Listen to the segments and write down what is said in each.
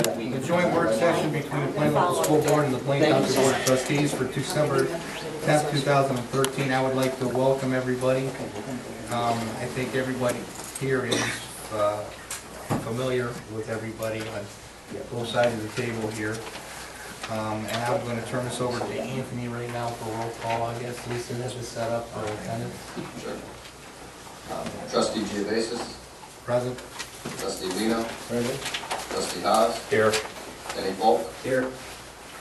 The joint work session between the Plain Local School Board and the Plain Township Board of Trustees for December 10th, 2013. I would like to welcome everybody. I think everybody here is familiar with everybody on both sides of the table here. And I'm going to turn this over to Anthony right now for roll call. I guess Lisa has this set up for attendance. Sure. Trustee Giovanis. Present. Trustee Lino. Present. Trustee Haas. Here. Denny Polk. Here.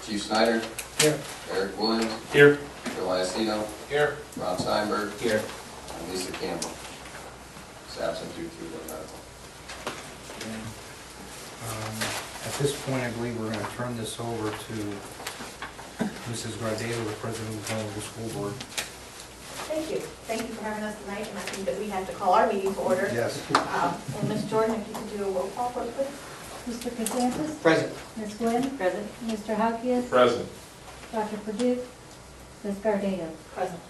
Chief Snyder. Here. Eric Williams. Here. Bill Iacino. Here. Rob Steinberg. Here. And Lisa Campbell. Is absent due to medical. At this point, I believe we're going to turn this over to Mrs. Gardale, the President of the Plain Local School Board. Thank you. Thank you for having us tonight, and I think that we have to call our meeting to order. Yes. And Ms. Jordan, if you could do a roll call, please. Mr. Casantis? Present. Ms. Gwynn? Present. Mr. Halkias? Present. Dr. Perdue? Ms. Gardeo? Present.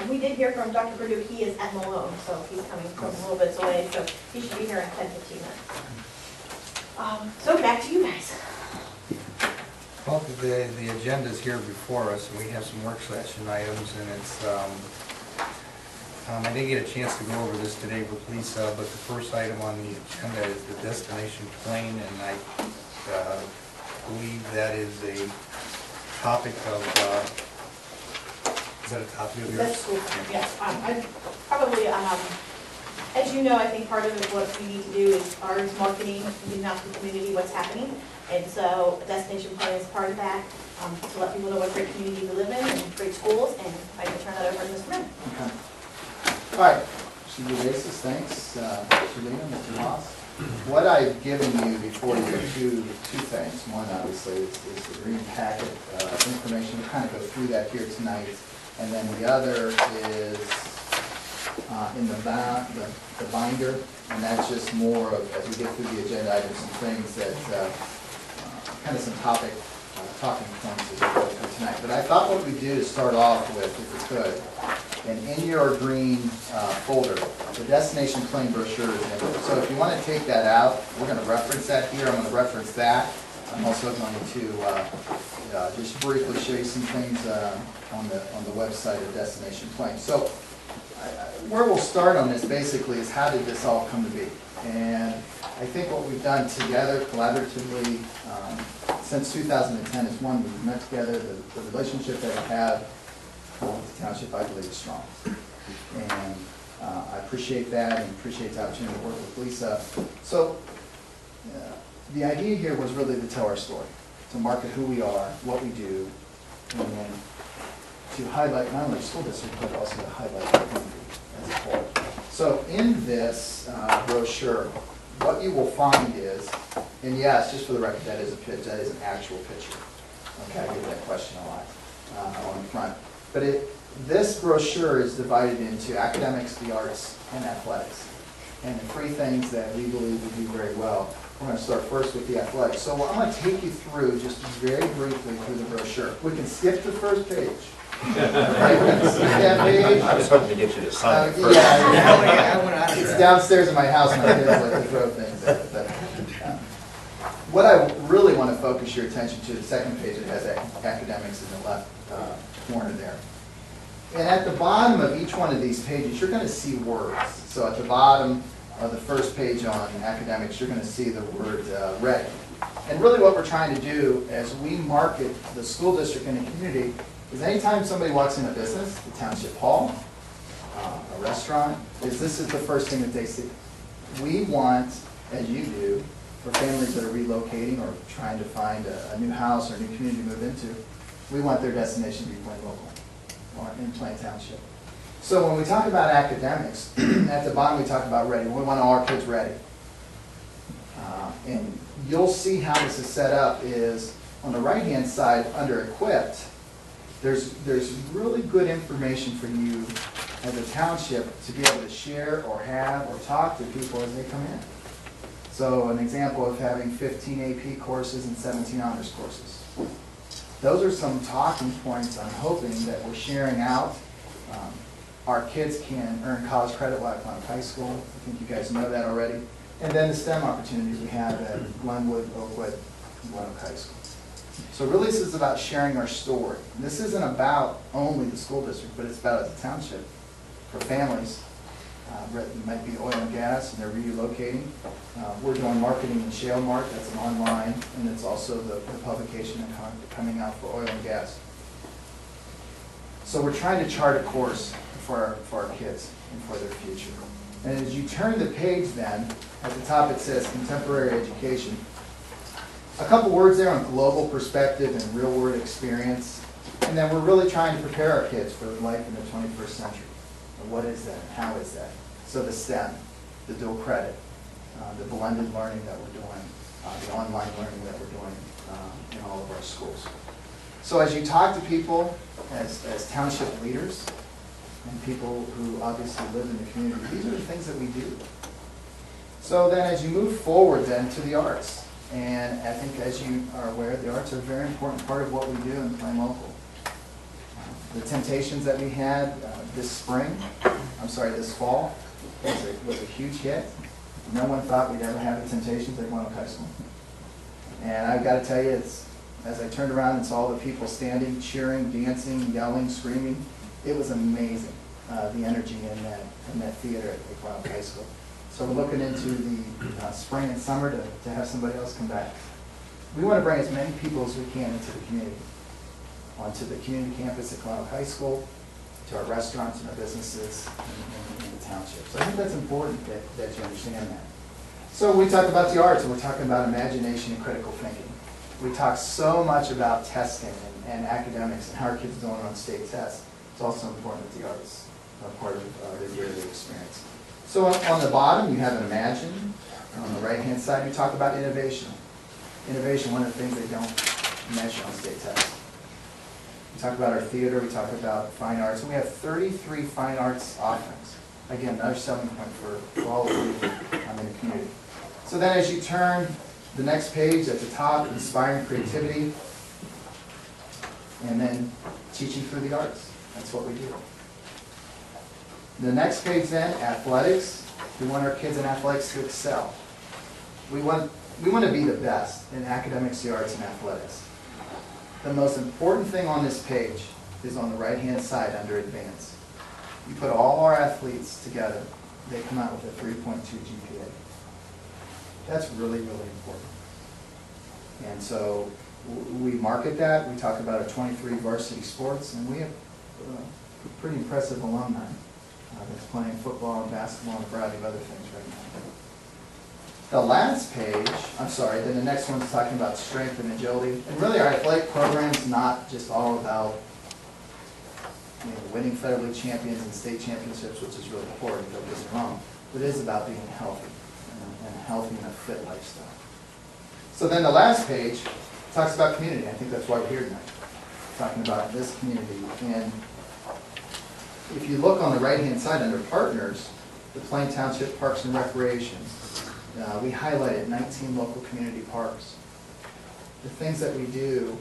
We did hear from Dr. Perdue. He is at Malone, so he's coming from a little bit away, so he should be here in 10-15 minutes. So back to you guys. Well, the agenda's here before us, and we have some work session items, and it's, I didn't get a chance to go over this today with Lisa, but the first item on the agenda is the destination plane, and I believe that is a topic of, is that a topic of yours? That's cool. Yes. I probably, as you know, I think part of it, what we need to do is marketing, getting out to the community what's happening. And so destination plan is part of that, to let people know what great community we live in and great schools, and I can turn that over to Mr. Mann. Okay. All right, Mr. Basis, thanks. Mr. Lino, Mr. Haas. What I've given you before you are two things. One, obviously, is the green packet information. We'll kind of go through that here tonight. And then the other is in the binder, and that's just more of, as we get through the agenda items, some things that, kind of some talking points as we go through tonight. But I thought what we'd do to start off with, if we could, and in your green folder, the destination plane brochure is in there. So if you want to take that out, we're going to reference that here. I'm going to reference that. I'm also going to just briefly show you some things on the website of Destination Plane. So where we'll start on this basically is how did this all come to be? And I think what we've done together collaboratively since 2010 is one, we've met together, the relationship that we have with the township, I believe, is strong. And I appreciate that and appreciate the opportunity to work with Lisa. So the idea here was really to tell our story, to market who we are, what we do, and then to highlight not only the school district, but also to highlight the community as a whole. So in this brochure, what you will find is, and yes, just for the record, that is a pitch, that is an actual picture. Okay, I get that question a lot on the front. But this brochure is divided into academics, the arts, and athletics. And the three things that we believe we do very well. We're going to start first with the athletics. So I'm going to take you through, just very briefly, through the brochure. We can skip the first page. Right, we can skip that page. I was hoping to get you to sign it first. Yeah, it's downstairs in my house, and I did like to throw things at it. But, what I really want to focus your attention to, the second page, it has academics in the left corner there. And at the bottom of each one of these pages, you're going to see words. So at the bottom of the first page on academics, you're going to see the word ready. And really what we're trying to do as we market the school district and the community is anytime somebody walks in a business, the township hall, a restaurant, this is the first thing that they see. We want, as you do, for families that are relocating or trying to find a new house or a new community to move into, we want their destination to be Plain Local or in Plain Township. So when we talk about academics, at the bottom we talk about ready. We want all our kids ready. And you'll see how this is set up is on the right-hand side under equipped, there's really good information for you as a township to be able to share or have or talk to people as they come in. So an example of having 15 AP courses and 17 honors courses. Those are some talking points I'm hoping that we're sharing out. Our kids can earn college credit while at high school. I think you guys know that already. and then the STEM opportunities we have at Glenwood, Oakwood, and Glen Oak High School. So really this is about sharing our story. And this isn't about only the school district, but it's about the township for families. It might be oil and gas, and they're relocating. We're doing marketing in Shale Mark, that's an online, and it's also the publication coming out for oil and gas. So we're trying to chart a course for our kids and for their future. And as you turn the page then, at the top it says contemporary education. A couple words there on global perspective and real world experience. And then we're really trying to prepare our kids for life in the 21st century. And what is that and how is that? So the STEM, the dual credit, the blended learning that we're doing, the online learning that we're doing in all of our schools. So as you talk to people, as township leaders, and people who obviously live in the community, these are the things that we do. So then as you move forward then to the arts, and I think as you are aware, the arts are a very important part of what we do in Plain Local. The Temptations that we had this fall, was a huge hit. No one thought we'd ever have the Temptations at Glen Oak High School. And I've got to tell you, as I turned around and saw the people standing, cheering, dancing, yelling, screaming, it was amazing, the energy in that theater at Glen Oak High School. So we're looking into the spring and summer to have somebody else come back. We want to bring as many people as we can into the community, onto the community campus at Glen Oak High School, to our restaurants and our businesses in the township. So I think that's important that you understand that. So we talk about the arts, and we're talking about imagination and critical thinking. We talk so much about testing and academics and how our kids are doing on state tests. It's also important that the arts are part of their daily experience. So on the bottom, you have Imagine. On the right-hand side, we talk about innovation. Innovation, one of the things they don't measure on state tests. We talk about our theater, we talk about fine arts, and we have 33 fine arts offerings. Again, another selling point for all of you in the community. So then as you turn the next page at the top, inspiring creativity, and then teaching through the arts. That's what we do. The next page then, athletics. We want our kids in athletics to excel. We want to be the best in academics, the arts, and athletics. The most important thing on this page is on the right-hand side under advanced. You put all our athletes together, they come out with a 3.2 GPA. That's really, really important. And so we market that. We talk about our 23 varsity sports, and we have pretty impressive alumni that's playing football and basketball and a variety of other things right now. The last page, then the next one's talking about strength and agility. And really our athletic program's not just all about winning federally champions and state championships, which is really important, don't get me wrong, but it is about being healthy and a healthy and a fit lifestyle. So then the last page talks about community. I think that's why we're here tonight, talking about this community. And if you look on the right-hand side under partners, the Plain Township Parks and Recreation, we highlighted 19 local community parks. The things that we do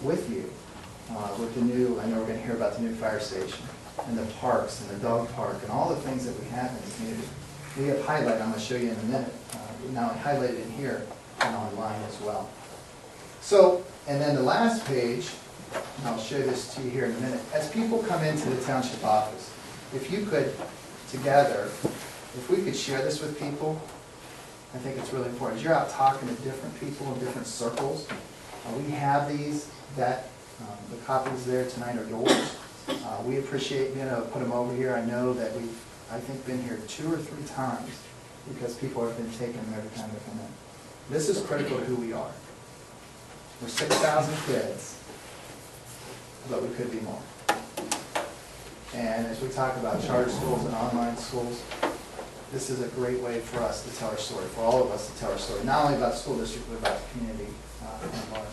with you, with the new, I know we're going to hear about the new fire station, and the parks, and the dog park, and all the things that we have in the community. We have highlighted, I'm going to show you in a minute, now highlighted in here and online as well. So, and then the last page, and I'll show this to you here in a minute. As people come into the township office, if you could, together, if we could share this with people, I think it's really important. As you're out talking to different people in different circles, we have these, the copies there tonight are yours. We appreciate being able to put them over here. I know that we've, I think, been here 2 or 3 times because people have been taking them every time they come in. This is critical to who we are. We're 6,000 kids, but we could be more. And as we talk about charter schools and online schools, this is a great way for us to tell our story, for all of us to tell our story, not only about the school district, but about the community at large.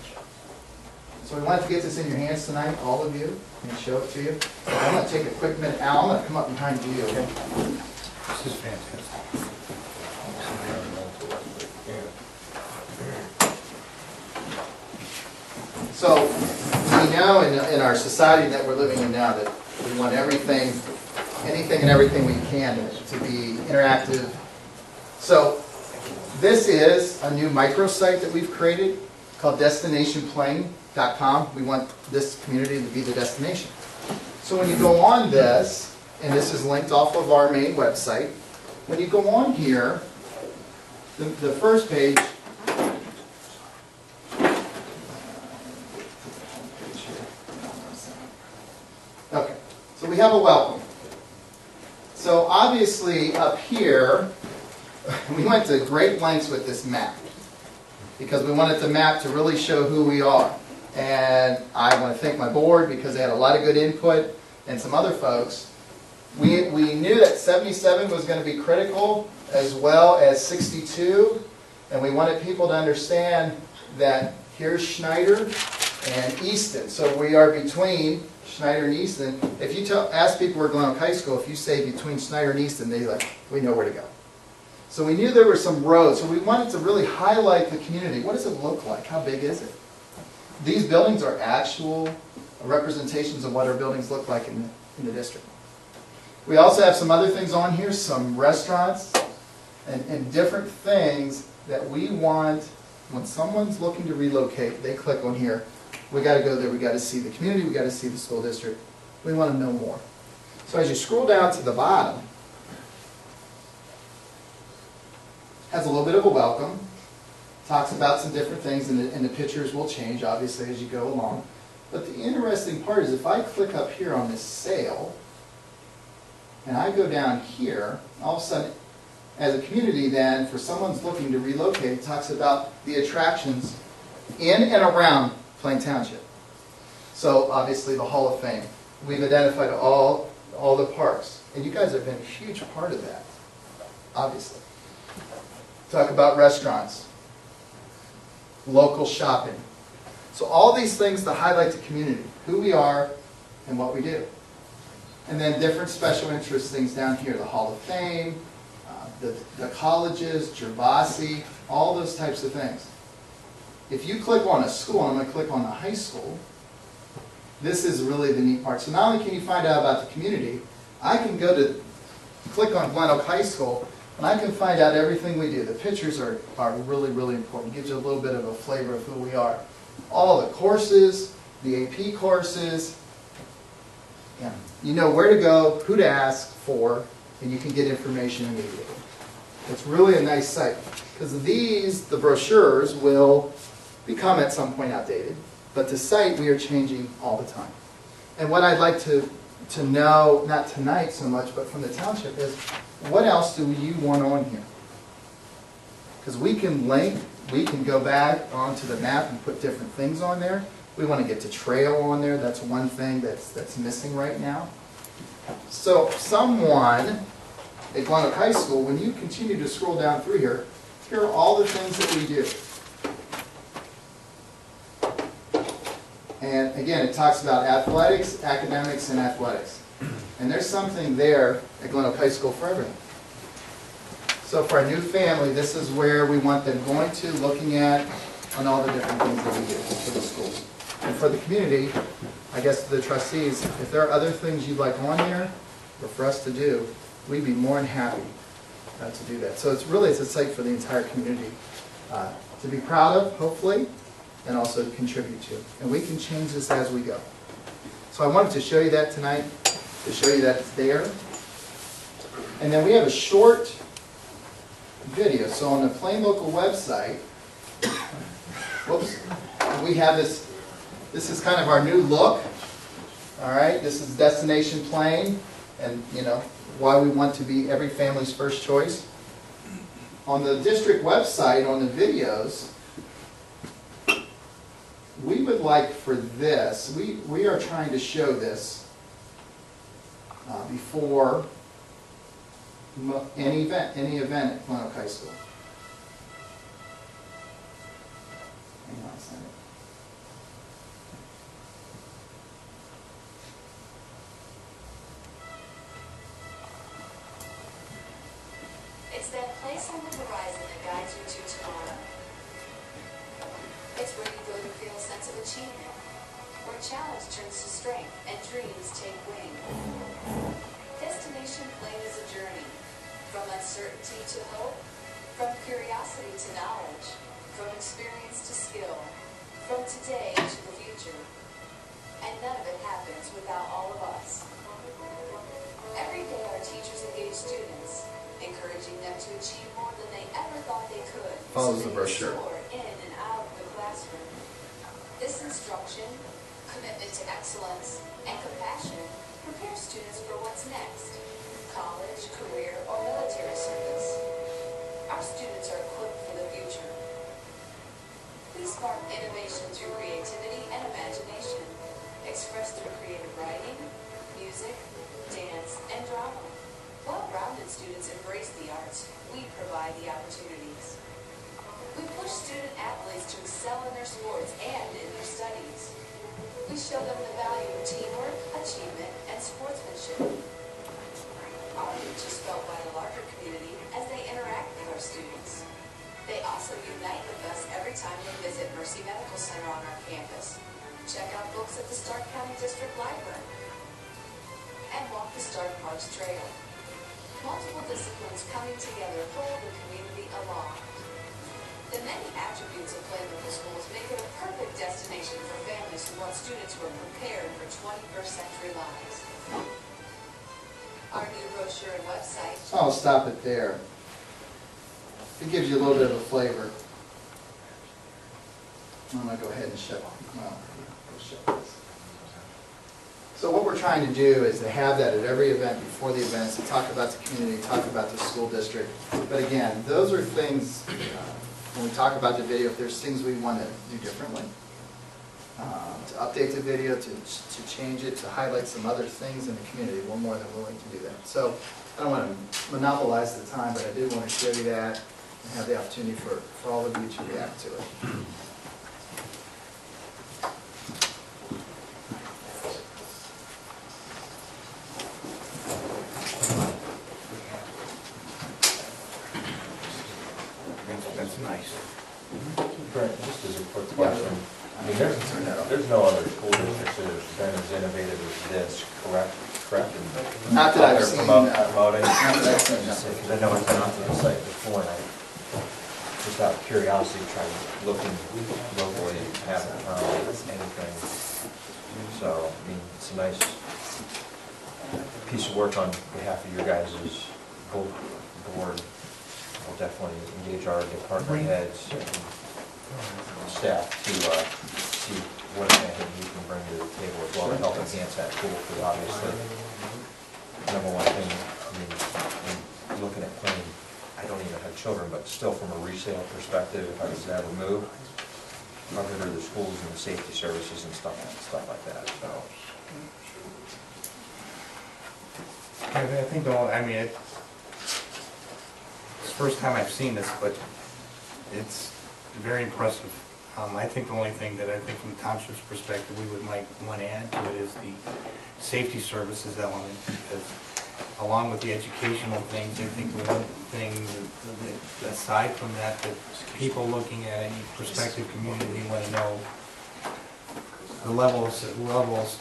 So we wanted to get this in your hands tonight, all of you, and show it to you. So I'm going to take a quick minute. Al, I'm going to come up behind you. Okay? This is fantastic. So we know in our society that we're living in now that we want anything and everything we can to be interactive. So This is a new microsite that we've created called destinationplain.com. We want this community to be the destination. So when you go on this, and this is linked off of our main website, when you go on here, the first page, okay, so we have a welcome. So obviously up here, we went to great lengths with this map because we wanted the map to really show who we are. And I want to thank my board because they had a lot of good input and some other folks. We knew that 77 was going to be critical as well as 62. And we wanted people to understand that here's Schneider and Easton. So we are between Schneider and Easton. If you ask people who are Glen Oak High School, if you say between Schneider and Easton, they're like, we know where to go. So we knew there were some roads. So we wanted to really highlight the community. What does it look like? How big is it? These buildings are actual representations of what our buildings look like in the district. We also have some other things on here, some restaurants and different things that we want. When someone's looking to relocate, they click on here. We got to go there. We got to see the community. We got to see the school district. We want to know more. So as you scroll down to the bottom, has a little bit of a welcome. Talks about some different things, and the pictures will change, obviously, as you go along. But the interesting part is if I click up here on this sale, and I go down here, all of a sudden, as a community then, for someone's looking to relocate, it talks about the attractions in and around Plain Township. So, obviously, the Hall of Fame. We've identified all the parks. And you guys have been a huge part of that, obviously. Talk about restaurants, local shopping. So all these things to highlight the community, who we are and what we do. And then different special interest things down here, the Hall of Fame, the colleges, Gervasi, all those types of things. If you click on a school, and I'm going to click on the high school, this is really the neat part. So not only can you find out about the community, I can go to click on Glen Oak High School, and I can find out everything we do. The pictures are really, really important. It gives you a little bit of a flavor of who we are. All the courses, the AP courses, yeah. You know where to go, who to ask for, and you can get information immediately. It's really a nice site. Because these, the brochures, will become at some point outdated. But the site, we are changing all the time. And what I'd like to know, not tonight so much, but from the township is, what else do you want on here? Because we can link, we can go back onto the map and put different things on there. We want to get to trail on there. That's one thing that's missing right now. So someone at Glen Oak High School, when you continue to scroll down through here, here are all the things that we do. And again, it talks about athletics, academics, and athletics. And there's something there at Glen Oak High School for everyone. So for our new family, this is where we want them going to, looking at, on all the different things that we do for the schools. And for the community, I guess the trustees, if there are other things you'd like on there, or for us to do, we'd be more than happy to do that. So it's a site for the entire community to be proud of, hopefully, and also to contribute to. And we can change this as we go. So I wanted to show you that tonight, to show you that it's there. And then we have a short video. So on the Plain Local website, whoops, we have this is kind of our new look. All right, this is Destination Plain, and you know, why we want to be every family's first choice. On the district website, on the videos, we would like for this, we are trying to show this before any event at Glen Oak High School. Hang on a second. It's that place on the horizon that guides you to tomorrow. It's where you go to feel a sense of achievement, where challenge turns to strength and dreams take wing. Destination Plain is a journey, from uncertainty to hope, From curiosity to knowledge, from experience to skill, from today to the future. And none of it happens without all of us. Every day our teachers engage students, encouraging them to achieve more than they ever thought they could. Follows so the they brochure. can soar in and out of the classroom. This instruction, commitment to excellence, and compassion prepare students for what's next, college, career, or military service. Our students are equipped for the future. We spark innovation through creativity and imagination, expressed through creative writing, music, dance, and drama. Well-rounded students embrace the arts. We provide the opportunities. We push student athletes to excel in their sports and in their studies. We show them the value of teamwork, achievement, and sportsmanship. Our reach is felt by the larger community as they interact with our students. They also unite with us every time they visit Mercy Medical Center on our campus, check out books at the Stark County District Library, and walk the Stark Parks Trail. Multiple disciplines coming together hold the community aloft. The many attributes of Plain Local Schools make it a perfect destination for families who want students who are prepared for 21st century lives. Our new brochure and website. So I'll stop it there. It gives you a little bit of a flavor. I'm gonna go ahead and shut this. So what we're trying to do is to have that at every event, before the events, to talk about the community, talk about the school district. But again, those are things, when we talk about the video, if there's things we want to do differently, to update the video, to change it, to highlight some other things in the community, we're more than willing to do that. So I don't want to monopolize the time, but I did want to show you that and have the opportunity for all of you to react to it. That's nice. Brent, just as a quick question, I mean, there's no other school district that has been as innovative as this, correct? Not that I've seen, Promoting. not that I've seen, no. Because I know I've been onto the site before, and I, just out of curiosity, tried looking locally, haven't found anything. So, I mean, it's a nice piece of work on behalf of your guys' board. We'll definitely engage our department heads and staff to see what anything we can bring to the table as well to help enhance that pool, because obviously, number one thing, I mean, in looking at planning, I don't even have children, but still from a resale perspective, if I was to ever move, I'd rather the schools and the safety services and stuff like that, so. I think, I mean, it's the first time I've seen this, but it's very impressive. I think the only thing that I think from the township's perspective we might want to add to it is the safety services element, because along with the educational things, I think the one thing that aside from that, that people looking at any prospective community want to know the levels,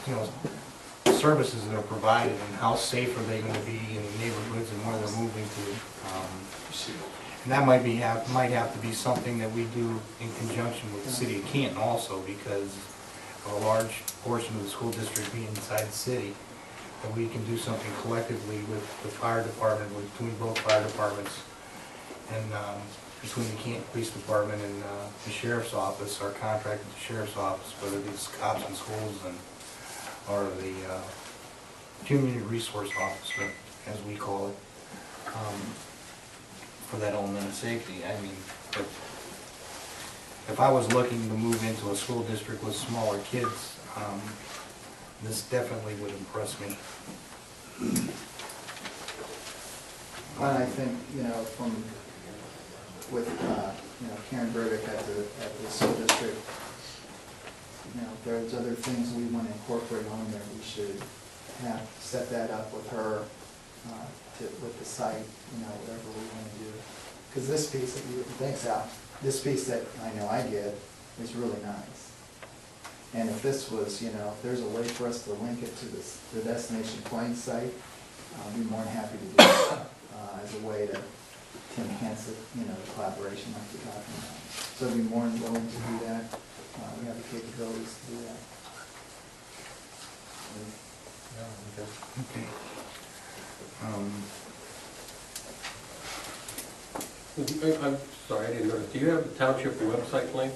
you know, services that are provided and how safe are they going to be in the neighborhoods and where they're moving to. And that might have to be something that we do in conjunction with the city of Canton also, because of a large portion of the school district being inside the city, that we can do something collectively with the fire department, between both fire departments, and between the Canton Police Department and the Sheriff's Office, our contract with the Sheriff's Office, whether it's cops in schools or the Community Resource Officer, as we call it, for that element of safety. I mean, if I was looking to move into a school district with smaller kids, this definitely would impress me. And I think, you know, with Karen Burdick at the school district, you know, if there's other things we want to incorporate on there, we should set that up with her, with the site, you know, whatever we want to do. Because this piece, thanks Al, this piece that I know I get is really nice. And if this was, you know, if there's a way for us to link it to the Destination Point site, I'd be more than happy to do it as a way to to enhance it, you know, the collaboration like you're talking about. So I'd be more than willing to do that. We have the capabilities to do that. Okay. I'm sorry, I didn't notice. Do you have the township website link?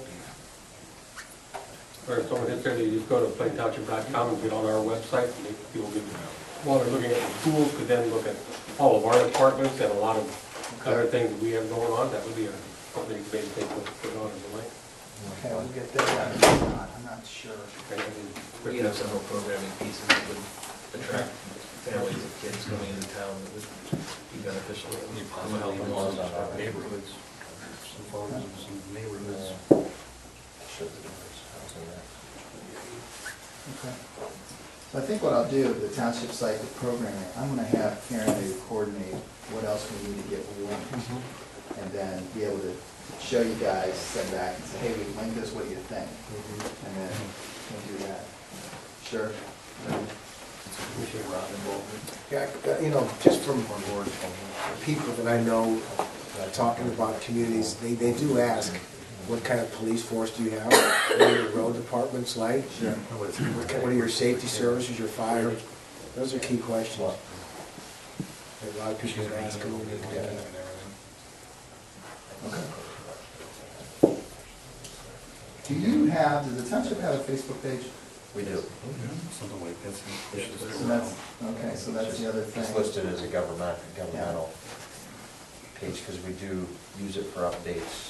Or if someone hits there, you just go to plaintownship.com and get on our website, and people can, while they're looking at the schools, could then look at all of our departments and a lot of other things that we have going on. That would be something you could maybe take a look at on as a link. Okay, we'll get that done. I'm not sure. We have several programming pieces that would attract families of kids coming into town that would be beneficial. You We'll help them possibly all. on Neighborhoods, some photos of some neighborhoods. Show the numbers, how's that? Okay. So I think what I'll do, the township site with programming, I'm gonna have Karen maybe coordinate what else we need to get moving. And then be able to show you guys, send back and say, hey, we linked this, what do you think? And then we'll do that. Sure. Appreciate Rob involvement. Yeah, you know, just from people that I know, talking about communities, they do ask, what kind of police force do you have? What are your road departments like? Sure. What are your safety services, your fire? Those are key questions. A lot of people ask them. Okay. Do you have, does the township have a Facebook page? We do. Something like this. So that's, okay, so that's the other It's thing. listed as a governmental page, because we do use it for updates.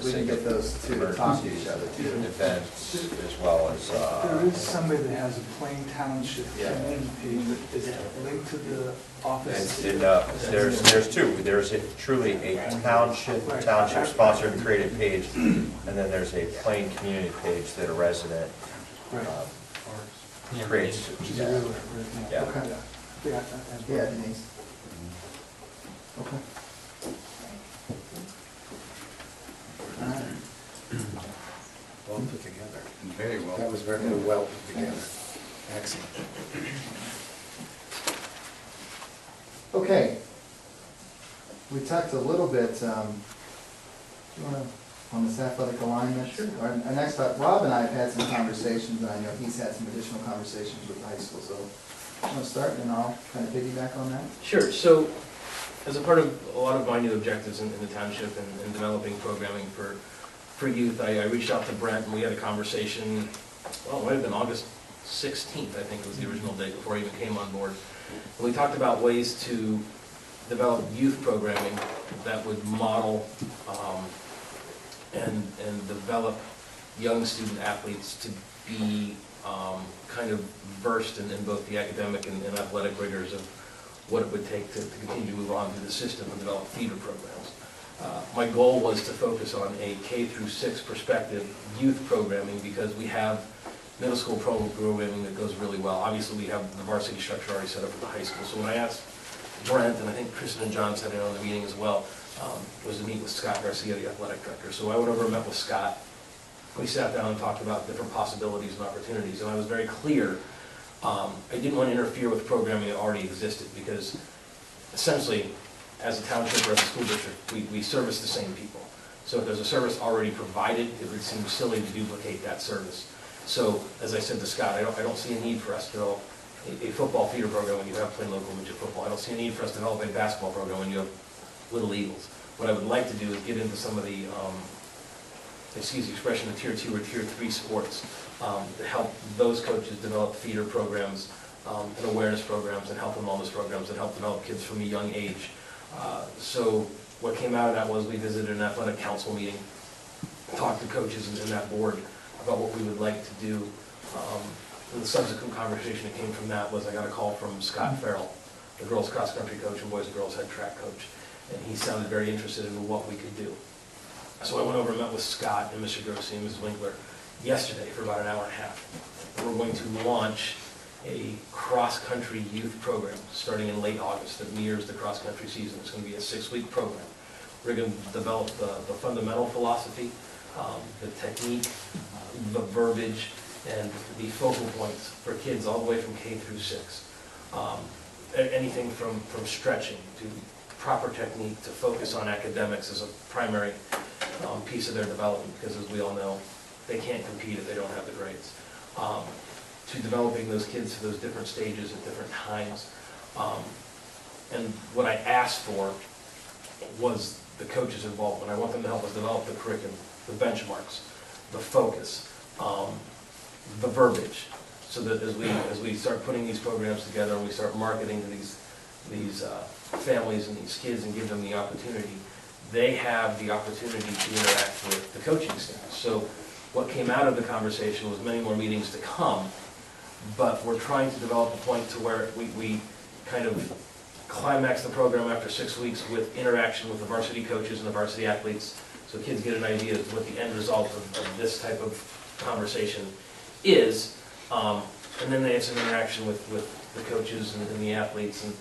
We can get those two to talk to each other too. Events, as well as, There is somebody that has a Plain Township Yeah. community page, but is it linked to the office? there's two. There's truly a township-sponsored and created page, and then there's a plain community page that a resident Right. creates. Yeah. Okay. Yeah, Yeah, Denise. Okay. All right. Well put together. Very well. That was very well put together. Excellent. Okay. We talked a little bit, on this athletic alignment. Sure. Our next up, Rob and I have had some conversations, and I know he's had some additional conversations with the high school, so I'm gonna start and I'll kind of piggyback on that. Sure, so as a part of a lot of my new objectives in the township and developing programming for youth, I reached out to Brent and we had a conversation, well, it might have been August 16th, I think was the original date before I even came on board. And we talked about ways to develop youth programming that would model and develop young student athletes to be kind of versed in both the academic and athletic rigors of what it would take to continue to move on through the system and develop feeder programs. My goal was to focus on a K through 6 perspective youth programming because we have middle school programming that goes really well. Obviously, we have the varsity structure already set up for the high school. So when I asked Brent, and I think Kristen and John said it on the meeting as well, was to meet with Scott Garcia, the athletic director. So I went over and met with Scott. We sat down and talked about different possibilities and opportunities, and I was very clear. I didn't want to interfere with programming that already existed because essentially, as a township or as a school district, we service the same people. So if there's a service already provided, it would seem silly to duplicate that service. So as I said to Scott, I don't see a need for us to develop a football feeder program when you have plain local midget football. I don't see a need for us to develop a basketball program when you have Little Eagles. What I would like to do is get into some of the, excuse the expression, the tier 2 or tier 3 sports to help those coaches develop feeder programs and awareness programs and health and wellness programs that help develop kids from a young age. So what came out of that was we visited an athletic council meeting, talked to coaches and that board about what we would like to do. And the subsequent conversation that came from that was I got a call from Scott Farrell, the girls cross country coach and boys and girls head track coach. And he sounded very interested in what we could do. So I went over and met with Scott and Mr. Grossi and Ms. Winkler yesterday for about an hour and a half. And we're going to launch a cross-country youth program starting in late August that mirrors the cross-country season. It's going to be a 6-week program. We're going to develop the fundamental philosophy, the technique, the verbiage, and the focal points for kids all the way from K through 6. Anything from stretching to proper technique to focus on academics as a primary piece of their development, because as we all know, they can't compete if they don't have the grades. To developing those kids to those different stages at different times. And what I asked for was the coaches' involvement. I want them to help us develop the curriculum, the benchmarks, the focus, the verbiage, so that as we start putting these programs together and we start marketing to these families and these kids and give them the opportunity, they have the opportunity to interact with the coaching staff. So what came out of the conversation was many more meetings to come, but we're trying to develop a point to where we kind of climax the program after 6 weeks with interaction with the varsity coaches and the varsity athletes, so kids get an idea of what the end result of this type of conversation is, and then they have some interaction with the coaches and the athletes, and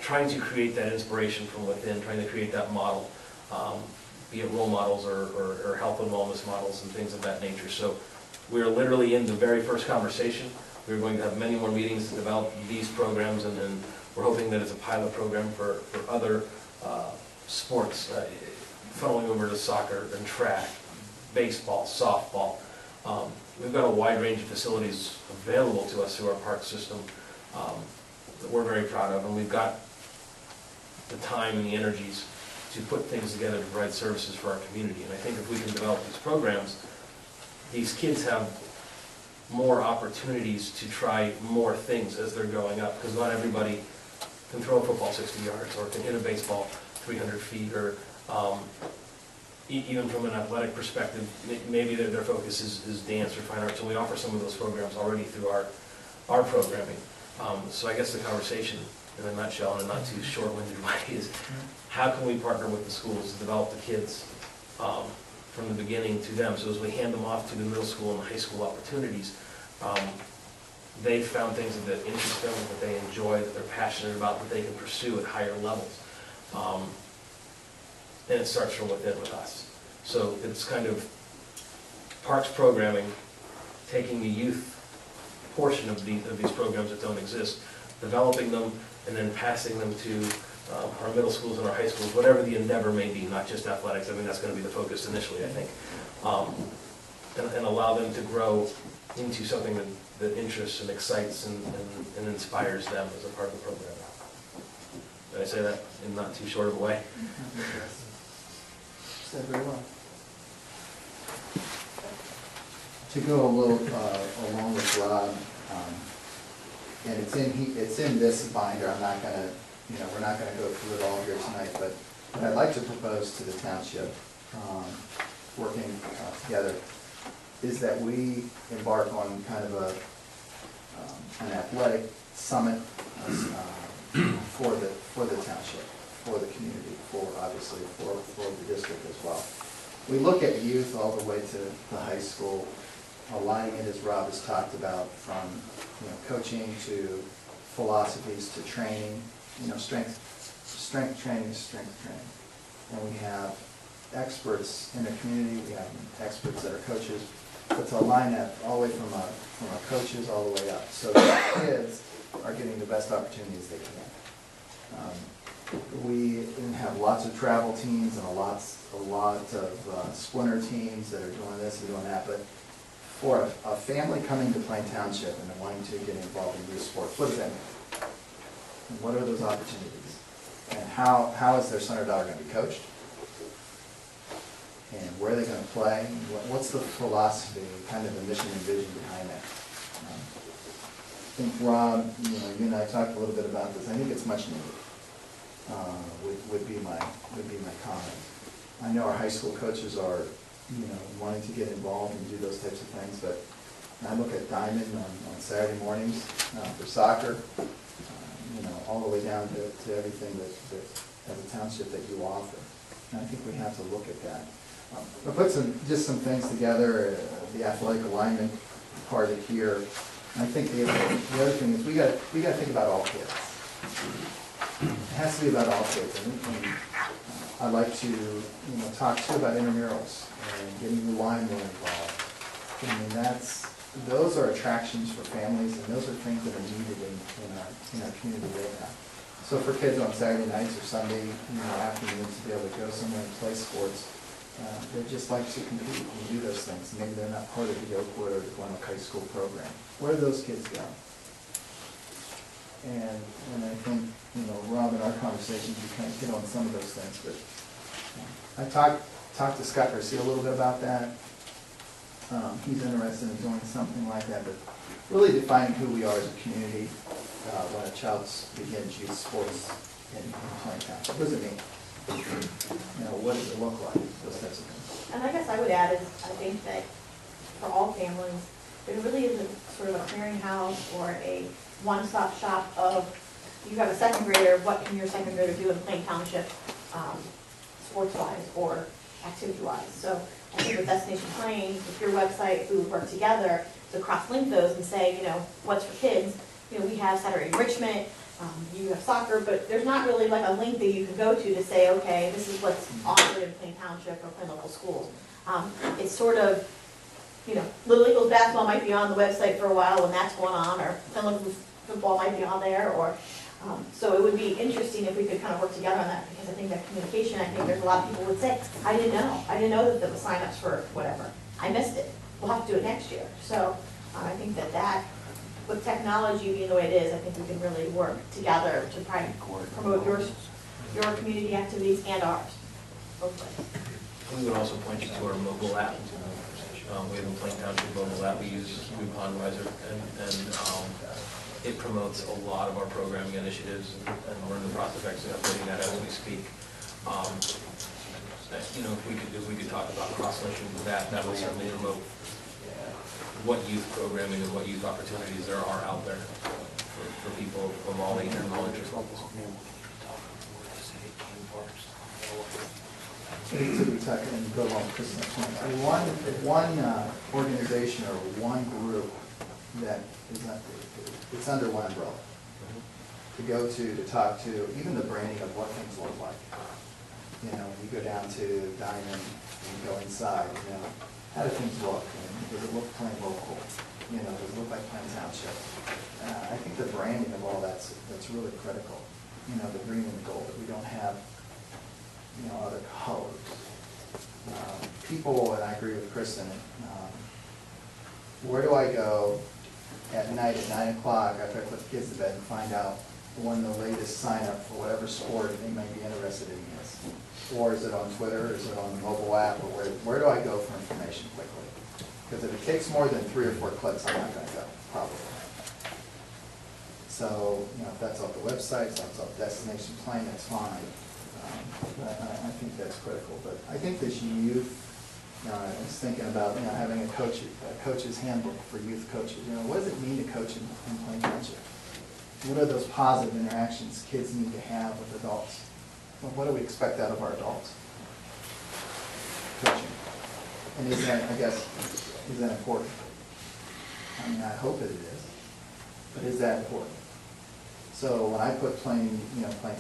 trying to create that inspiration from within, trying to create that model, be it role models or health and wellness models and things of that nature. So we're literally in the very first conversation. We're going to have many more meetings to develop these programs, and we're hoping that it's a pilot program for other sports, funneling over to soccer and track, baseball, softball. We've got a wide range of facilities available to us through our park system that we're very proud of, and we've got the time and the energies to put things together to provide services for our community. And I think if we can develop these programs, these kids have more opportunities to try more things as they're growing up, because not everybody can throw a football 60 yards or can hit a baseball 300 feet, or even from an athletic perspective, maybe their focus is dance or fine arts. So we offer some of those programs already through our programming. So I guess the conversation, in a nutshell, in a not too short-winded way, is how can we partner with the schools to develop the kids from the beginning to them, so as we hand them off to the middle school and the high school opportunities, they've found things that interest them, that they enjoy, that they're passionate about, that they can pursue at higher levels. And it starts from within with us. So it's kind of parks programming, taking the youth portion of these programs that don't exist, developing them, and then passing them to our middle schools and our high schools, whatever the endeavor may be, not just athletics. I mean, that's going to be the focus initially, I think. And allow them to grow into something that interests and excites and inspires them as a part of the program. Did I say that in not too short of a way? Said very well. To go a little along with Rob, and it's in this binder. I'm not gonna, we're not gonna go through it all here tonight, but what I'd like to propose to the township, working together, is that we embark on kind of an athletic summit for the township, for the community, obviously for the district as well. We look at youth all the way to the high school, aligning it, as Rob has talked about, from coaching to philosophies to training, strength training to strength training. And we have experts in the community, we have experts that are coaches, but to align that all the way from our coaches all the way up, so that kids are getting the best opportunities they can. We have lots of travel teams and a lot of splinter teams that are doing this and doing that, but for a family coming to Plain Township and wanting to get involved in youth sports, what does that mean? And what are those opportunities? And how is their son or daughter going to be coached? And where are they going to play? What's the philosophy, kind of the mission and vision behind that? I think, Rob, you and I talked a little bit about this. I think it's much needed. Would be my comment. I know our high school coaches are, wanting to get involved and do those types of things, but I look at Diamond on Saturday mornings for soccer, all the way down to everything that as a township that you offer. And I think we have to look at that. I put just some things together, the athletic alignment part of here. And I think the other thing is we got to think about all kids. It has to be about all kids. And I'd like to talk too about intramurals and getting the line more involved. I mean, those are attractions for families, and those are things that are needed in our community right now. So for kids on Saturday nights or Sunday, afternoons, to be able to go somewhere and play sports, they just like to compete and do those things. Maybe they're not part of the Oakwood or the Glenelg High School program. Where do those kids go? And I think, Rob, in our conversations, we kind of hit on some of those things, but I talked to Scott Garcia a little bit about that. He's interested in doing something like that, but really defining who we are as a community when a child begins youth sports in Plain Township. What does it mean? What does it look like? Those types of things. And I guess I would add is, I think that for all families, there really isn't sort of a clearinghouse or a one-stop shop of, you have a second grader, what can your second grader do in Plain Township, sports-wise or activity-wise? So I think with Destination Plain, with your website, if we would work together to cross-link those and say, what's for kids? We have Saturday enrichment, you have soccer, but there's not really like a link that you can go to say, okay, this is what's offered in Plain Township or Plain local schools. It's sort of, Little Eagles basketball might be on the website for a while when that's going on, or Plain local football might be on there, or so it would be interesting if we could kind of work together on that, because I think that communication, I think there's a lot of people would say, I didn't know that there was signups for whatever, I missed it, we'll have to do it next year. So I think that with technology being the way it is, I think we can really work together to try and promote your community activities and ours, hopefully. We would also point you to our mobile app. We have a Plain Township mobile app we use, Riser, and it promotes a lot of our programming initiatives, and we're in the process of actually updating that as we speak. If we could talk about cross-linking that would certainly promote what youth programming and what youth opportunities there are out there for people of all age and all interest levels. And go along with Chris's point. One organization or one group that is it's under one umbrella to go to talk to, even the branding of what things look like. When you go down to Diamond and you go inside, how do things look? Does it look plain local? Does it look like Plain Township? I think the branding of all that's really critical. The green and the gold, that we don't have other colors. People, and I agree with Kristen, where do I go at night at 9 o'clock after I put the kids to bed and find out when the latest sign up for whatever sport they may be interested in is? Or is it on Twitter, or is it on the mobile app, or where do I go for information quickly? Because if it takes more than 3 or 4 clicks, I'm not going to go, probably. So, if that's off the website, if that's off Destination Plain, that's fine. But I think that's critical. But I think this youth, I was thinking about having a coach's handbook for youth coaches. What does it mean to coach in Plain Township? What are those positive interactions kids need to have with adults? What do we expect out of our adults? Coaching. And is that important? I hope it is. But is that important? So when I put Plain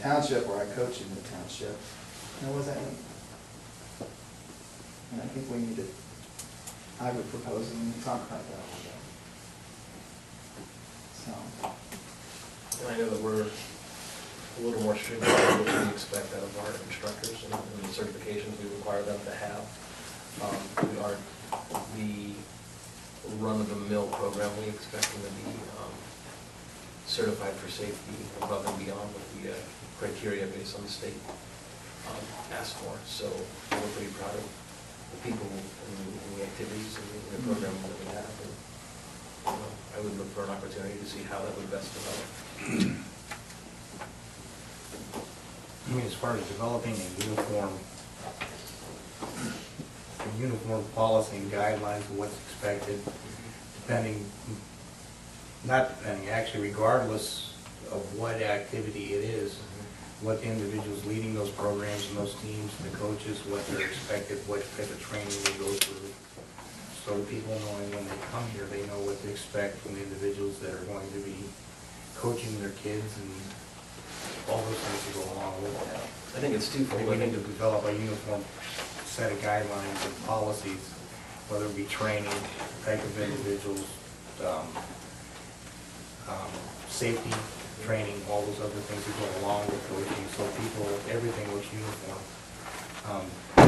Township, or I coach in the township, what does that mean? And I think I would propose and talk about that a little bit. So. And I know that we're a little more stringent on what we expect out of our instructors and the certifications we require them to have. We aren't the run-of-the-mill program. We expect them to be certified for safety above and beyond what the criteria based on the state asked for. So we're pretty proud of the people and the activities and the programming that we have. And, I would look for an opportunity to see how that would best develop. As far as developing a uniform policy and guidelines of what's expected, actually regardless of what activity it is, what the individuals leading those programs and those teams, the coaches, what they're expected, what type of training they go through. So people knowing when they come here, they know what to expect from the individuals that are going to be coaching their kids and all those things that go along with that. I think it's twofold. We need to develop a uniform set of guidelines and policies, whether it be training, type of individuals, safety training, all those other things that go along with coaching, so people, everything looks uniform.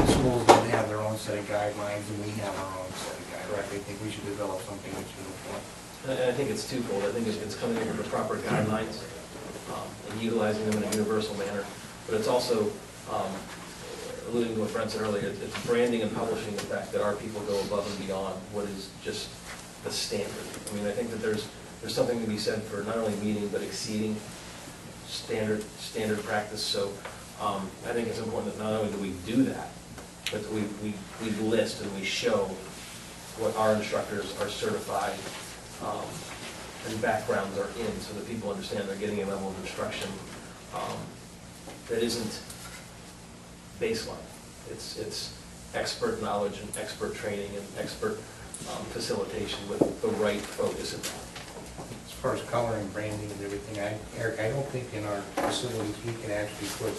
Schools don't have their own set of guidelines, and we have our own set of guidelines. I think we should develop something that's uniform. And I think it's twofold. I think it's coming up with the proper guidelines and utilizing them in a universal manner. But it's also, alluding to what Brent said earlier, it's branding and publishing the fact that our people go above and beyond what is just the standard. I mean, I think that there's something to be said for not only meeting, but exceeding standard practice. So I think it's important that not only do we do that, but that we list and we show what our instructors are certified and backgrounds are in, so that people understand they're getting a level of instruction that isn't baseline. It's expert knowledge and expert training and expert facilitation with the right focus in that. As far as coloring, branding, and everything, Eric, I don't think in our facilities we can actually put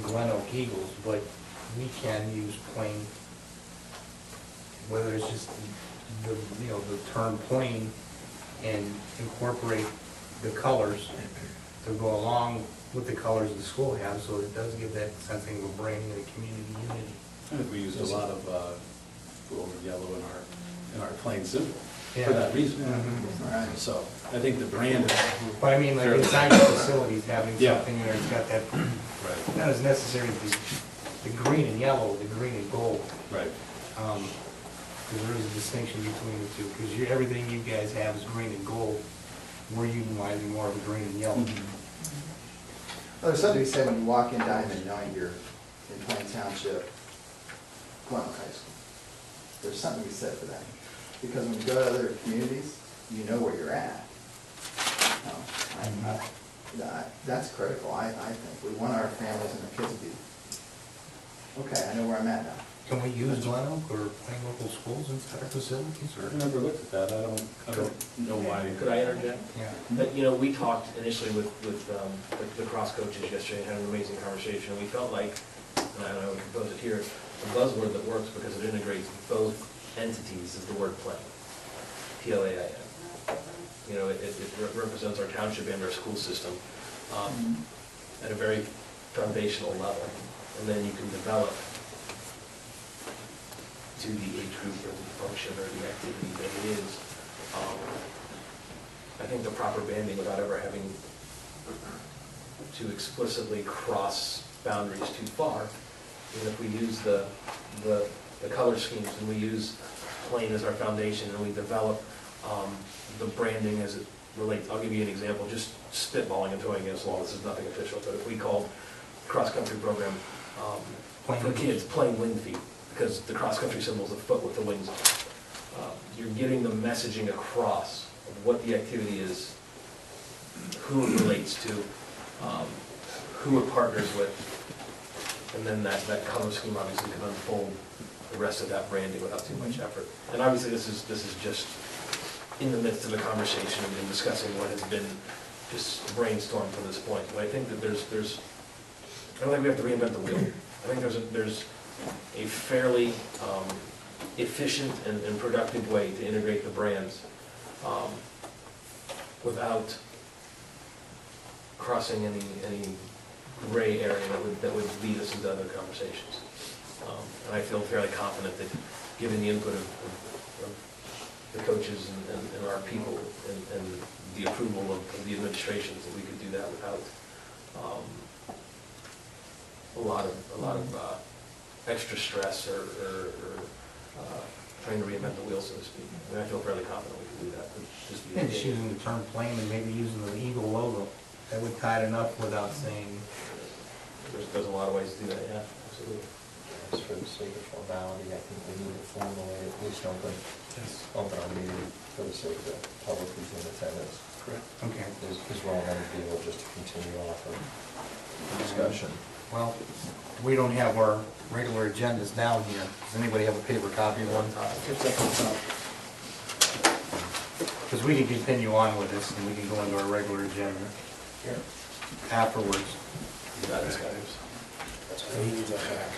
Glen Oak Eagles, but we can use plain, whether it's just the term plain, and incorporate the colors to go along with the colors the school has, so it does give that sensing of a branding and a community unity. I think we used a lot of blue and yellow in our plain symbol Yeah. for that reason. Right. So I think the brand is. But I mean, like inside the facilities, having Yeah. something there, it's got that, Right. not as necessary the green and yellow, the green and gold. Right. Because there is a distinction between the two, because everything you guys have is green and gold. We're utilizing more of a green and yellow. Well, there's something to be said when you walk in Diamond knowing you're in Plain Township, Glen Oak High School. There's something to be said for that. Because when you go to other communities, you know where you're at. That's critical, I think. We want our families and our kids to be, okay, I know where I'm at now. Can we use Glen Oak or plain local schools inside our facilities, or? I never looked at that. I don't know why. Could I interject? Yeah. But, we talked initially with the cross coaches yesterday and had an amazing conversation. We felt like, and I would propose it here, the buzzword that works because it integrates both entities is the word plain, P-L-A-I-N. It represents our township and our school system at a very foundational level. And then you can develop to the age group or the function or the activity that it is. I think the proper banding without ever having to explicitly cross boundaries too far, and if we use the color schemes and we use plain as our foundation and we develop the branding as it relates. I'll give you an example, just spitballing and throwing against the wall. This is nothing official, but if we called cross-country program for kids plain wing feet, because the cross-country symbol is a foot with the wings on it. You're getting the messaging across of what the activity is, who it relates to, who it partners with, and then that color scheme obviously can unfold the rest of that branding without too much effort. And obviously this is just in the midst of a conversation and discussing what has been just brainstormed to this point. But I think that there's I don't think we have to reinvent the wheel. I think there's a fairly efficient and productive way to integrate the brands without crossing any gray area that would lead us into other conversations. And I feel fairly confident that, given the input of the coaches and our people and the approval of the administrations, that we could do that without a lot of extra stress or trying to reinvent the wheel, so to speak. I mean, I feel fairly confident we can do that. And just using the term plain and maybe using the eagle logo, that would tie it enough without saying. There's a lot of ways to do that, yeah, absolutely. Just for the sake of formality, I think we need to formally at least open our meeting for the sake of the public who's in attendance. Correct. Okay. Because we're all going to be able just to continue off of the discussion. Well, we don't have our regular agendas down here. Does anybody have a paper copy of one? It's up on top. Because we can continue on with this and we can go into our regular agenda afterwards. You got it, guys. He needs a hack.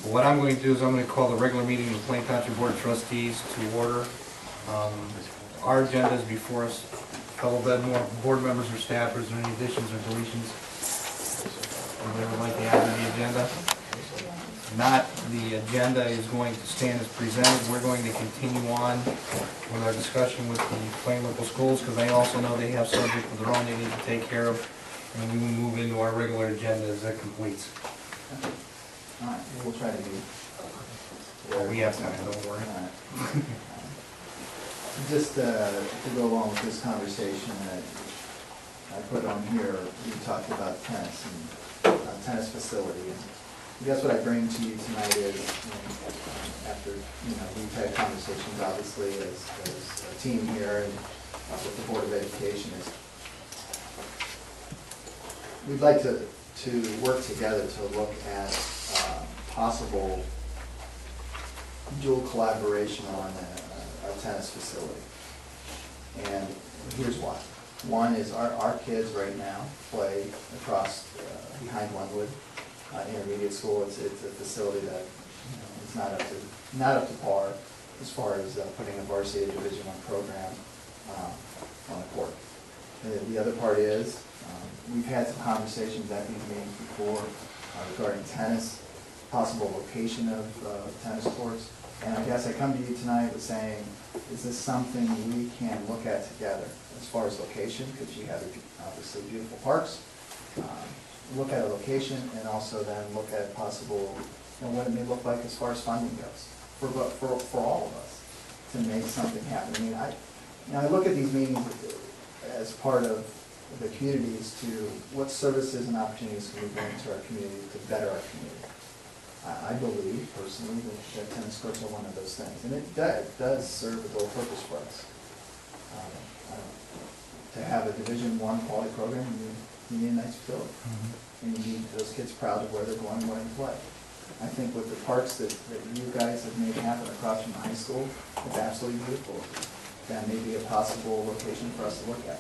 What I'm going to do is I'm going to call the regular meeting of the Plain Township Board of Trustees to order. Our agenda is before us fellow board members or staffers, or any additions or deletions they would like to add to the agenda? Not, the agenda is going to stand as presented. We're going to continue on with our discussion with the Plain Local Schools, because I also know they have subject of their own they need to take care of, and we will move into our regular agenda as that completes. All right, we'll try to be. We have time, don't worry. All right. Just to go along with this conversation that I put on here, we talked about tennis and tennis facility. And I guess what I bring to you tonight is, after we've had conversations obviously as a team here and with the Board of Education, is we'd like to work together to look at possible dual collaboration on a tennis facility. And here's why. One is our kids right now play across behind Glenwood Intermediate School. It's a facility that is not up to par as far as putting a varsity Division I program on the court. The other part is we've had some conversations at these meetings before regarding tennis, possible location of tennis courts. And I guess I come to you tonight with saying, is this something we can look at together as far as location? Because you have obviously beautiful parks. Look at a location and also then look at possible, what it may look like as far as funding goes for all of us to make something happen. I mean, I look at these meetings as part of the communities to what services and opportunities can we bring to our community to better our community. I believe personally that tennis courts are one of those things, and it does serve a dual purpose for us. To have a Division I quality program, you need a nice facility, and you need those kids proud of where they're going to play. I think with the parks that you guys have made happen across from the high school, it's absolutely beautiful. That may be a possible location for us to look at.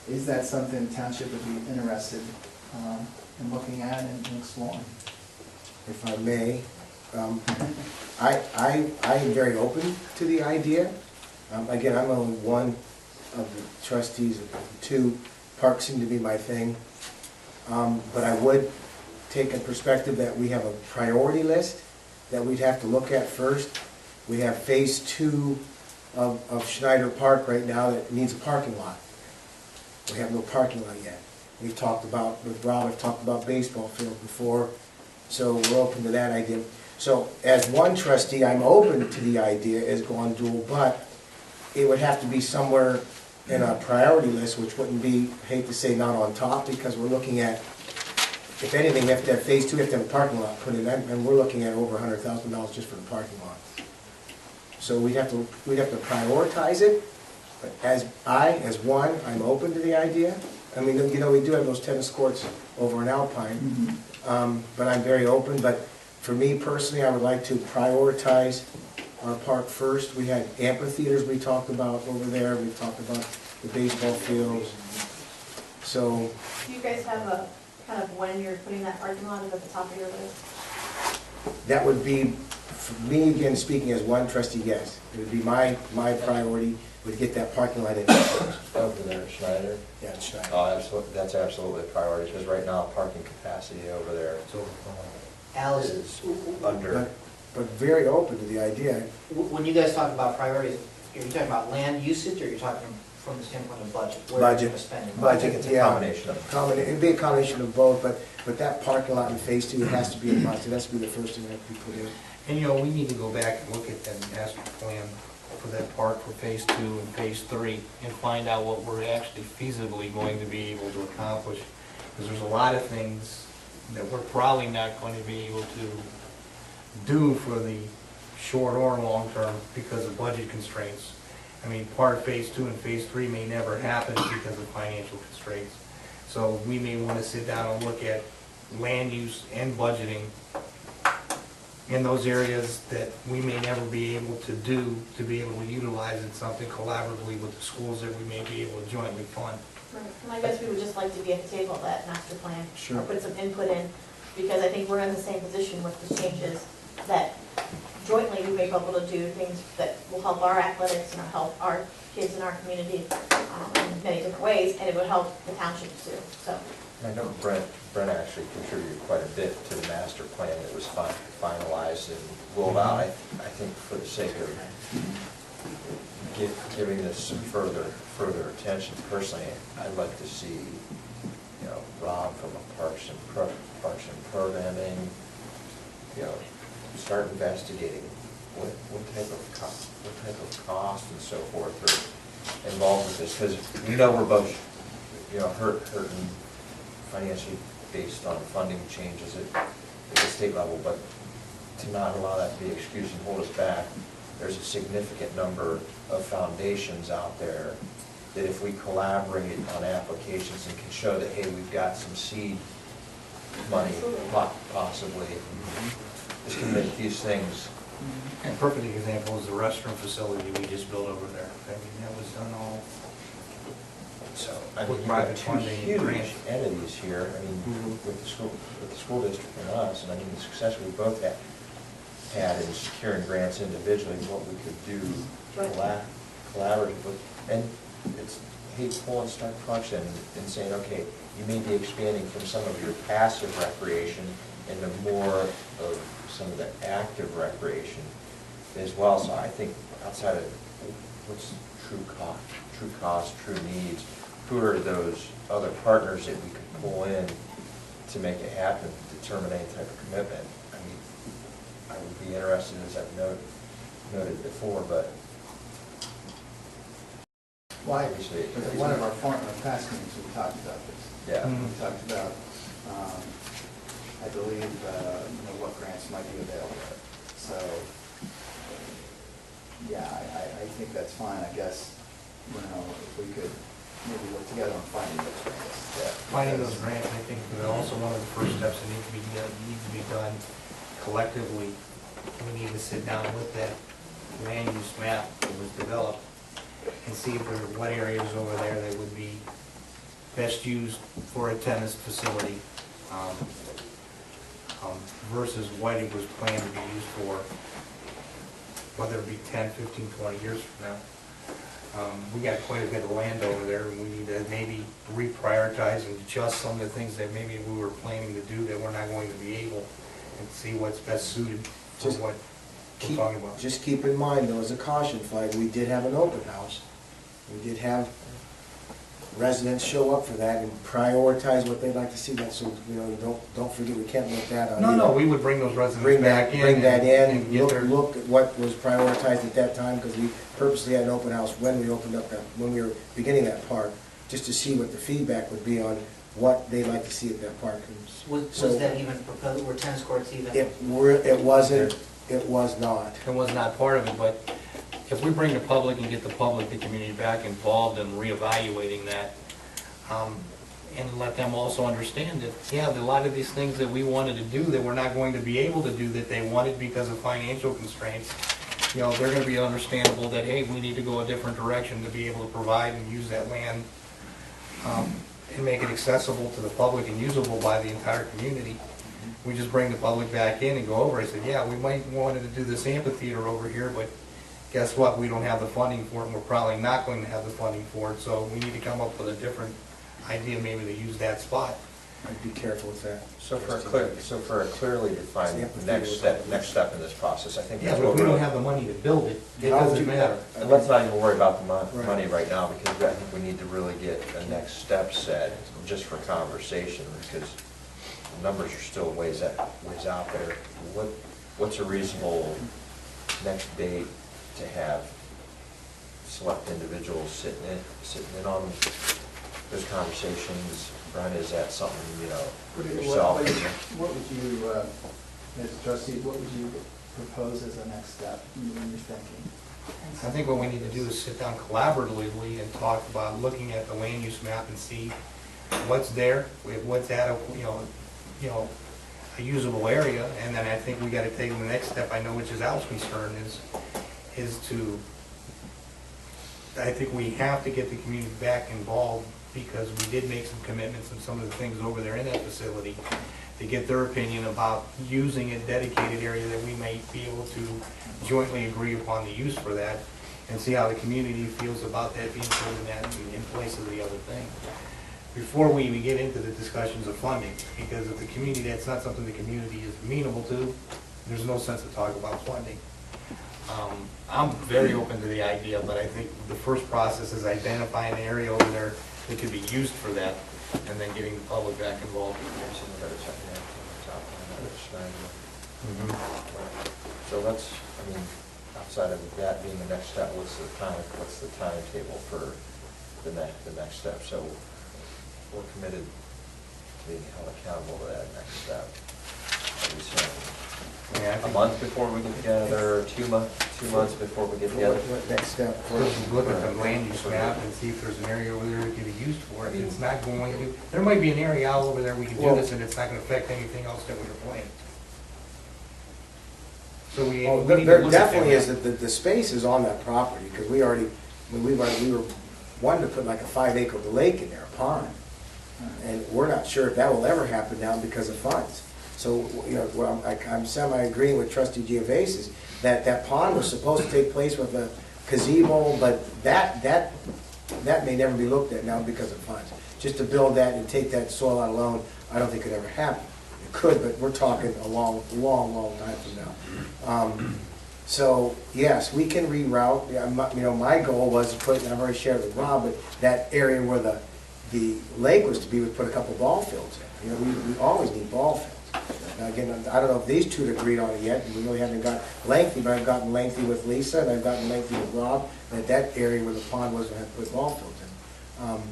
Is that something the township would be interested in looking at and exploring? If I may, I am very open to the idea. Again, I'm only one of the trustees of the two. Parks seem to be my thing. But I would take a perspective that we have a priority list that we'd have to look at first. We have phase 2 of Schneider Park right now that needs a parking lot. We have no parking lot yet. We've talked about, with Rob, I've talked about baseball field before, so we're open to that idea. So as one trustee, I'm open to the idea as going dual, but it would have to be somewhere in our priority list, which wouldn't be, I hate to say, not on top, because we're looking at, if anything, we have to have phase 2, we have to have a parking lot put in, and we're looking at over $100,000 just for the parking lot. So we'd have to prioritize it, but as one, I'm open to the idea. I mean, we do have those tennis courts over in Alpine, but I'm very open. But for me personally, I would like to prioritize our park first. We had amphitheaters we talked about over there. We talked about the baseball fields. So, Do you guys have a kind of when you're putting that parking lot at the top of your list? that would be, for me, again, speaking as one trustee, yes. It would be my priority, would get that parking lot in. Over there, Schneider? Yeah, Schneider. Oh, absolutely, that's absolutely a priority, because right now, parking capacity over there Alice, is under. But very open to the idea. when you guys talk about priorities, are you talking about land usage, or are you talking from the standpoint of budget? Where Budget. you're gonna spend it? I think it's a combination of. It'd be a combination of both, but that parking lot in phase 2 has to be a must. It has to be the first thing that we put in. And we need to go back and look at that master plan for that park for phase 2 and phase 3 and find out what we're actually feasibly going to be able to accomplish. Because there's a lot of things that we're probably not going to be able to do for the short or long term because of budget constraints. I mean, part of phase 2 and phase 3 may never happen because of financial constraints. So we may want to sit down and look at land use and budgeting in those areas that we may never be able to do, to be able to utilize it something collaboratively with the schools that we may be able to jointly fund. Right. And I guess we would just like to be at the table of that master plan. Sure. Or put some input in, because I think we're in the same position with the changes that jointly, we may be able to do things that will help our athletics and help our kids in our community in many different ways, and it would help the township too, so. I know Brent actually contributed quite a bit to the master plan that was finalized and rolled out. I think for the sake of giving this some further attention, personally, I'd like to see, Rob from a Parks and Programming, start investigating what type of cost and so forth are involved with this, because we're both, hurting financially based on funding changes at the state level, but to not allow that to be an excuse and hold us back, there's a significant number of foundations out there that if we collaborate on applications and can show that, hey, we've got some seed money, possibly, this can make these things. A perfect example is the restroom facility we just built over there. I mean, that was done all So, I mean, with you've got private two funding. huge grant. entities here, I mean, with the school district and us, and I mean, the success we both had in securing grants individually, what we could do collaboratively. And it's, hey, pulling start function and saying, okay, you may be expanding from some of your passive recreation into more of some of the active recreation as well. So I think outside of what's true cost, true needs, who are those other partners that we could pull in to make it happen, determine any type of commitment? I mean, I would be interested, as I've noted before, but Why, obviously, at one of our past meetings, we talked about this. yeah. We talked about, I believe, what grants might be available. So, yeah, I think that's fine. I guess, if we could maybe work together on finding those grants. Yeah. Finding those grants, I think, is also one of the first steps that need to be done collectively. We need to sit down with that land use map that was developed and see if there are what areas over there that would be best used for a tennis facility versus what it was planned to be used for, whether it be 10, 15, 20 years from now. We got quite a bit of land over there, and we need to maybe reprioritize and adjust some of the things that maybe we were planning to do that we're not going to be able, and see what's best suited for what we're talking about. Just keep in mind, though, as a caution flag, we did have an open house. We did have residents show up for that and prioritize what they'd like to see. That, so, don't forget, we can't let that on. No, we would bring those residents back in. Bring that in, and get their. look at what was prioritized at that time, because we purposely had an open house when we opened up when we were beginning that park, just to see what the feedback would be on what they'd like to see at that park. Was that even proposed, were tennis courts even? It wasn't, it was not. It was not part of it, but if we bring the public and get the public, the community back involved in reevaluating that, and let them also understand that, yeah, a lot of these things that we wanted to do that we're not going to be able to do that they wanted because of financial constraints, they're going to be understandable that, hey, we need to go a different direction to be able to provide and use that land and make it accessible to the public and usable by the entire community. We just bring the public back in and go over. I said, yeah, we might wanted to do this amphitheater over here, but guess what? We don't have the funding for it, and we're probably not going to have the funding for it, so we need to come up with a different idea maybe to use that spot. I'd be careful with that. So for a clearly defined next step in this process, I think Yeah, that's but what if we we're. don't have the money to build it, it doesn't matter. And let's not even worry about the money right now, because I think we need to really get a next step set, just for conversation, because the numbers are still ways out there. What's a reasonable next date to have select individuals sitting in on those conversations? Brian, is that something, yourself? What would you, as a trustee, what would you propose as a next step when you're thinking? I think what we need to do is sit down collaboratively and talk about looking at the land use map and see what's there, what's at a usable area, and then I think we got to take the next step. I know which is Al's concern is to. I think we have to get the community back involved, because we did make some commitments and some of the things over there in that facility to get their opinion about using a dedicated area that we may be able to jointly agree upon the use for that, and see how the community feels about that being put in that, in place of the other thing. Before we even get into the discussions of funding, because if the community, that's not something the community is amenable to, there's no sense to talk about funding. I'm very open to the idea, but I think the first process is identifying an area over there that could be used for that, and then getting the public back involved. So let's, I mean, outside of that being the next step, what's the timetable for the next step? So we're committed to being held accountable to that next step. Are we saying a month before we get together, 2 months before we get together? What next step? First, look at the land use map and see if there's an area over there that can be used for it. It's not going to, there might be an area out over there we can do this, and it's not gonna affect anything else that we're playing. So we need to look at There that definitely map. is, the space is on that property, because we already, we were wanting to put like a 5-acre lake in there, a pond. And we're not sure if that will ever happen now because of funds. So, you know, I'm semi-agreeing with Trustee Geovasis that that pond was supposed to take place with a gazebo, but that may never be looked at now because of funds. Just to build that and take that soil out alone, I don't think could ever happen. It could, but we're talking a long time from now. So, yes, we can reroute. Yeah, you know, my goal was to put, and I've already shared with Rob, but that area where the lake was to be, would put a couple ball fields in. You know, we always need ball fields. Now, again, I don't know if these two have agreed on it yet, and we really haven't got lengthy, but I've gotten lengthy with Lisa, and I've gotten lengthy with Rob, that area where the pond was, we have to put ball fields in.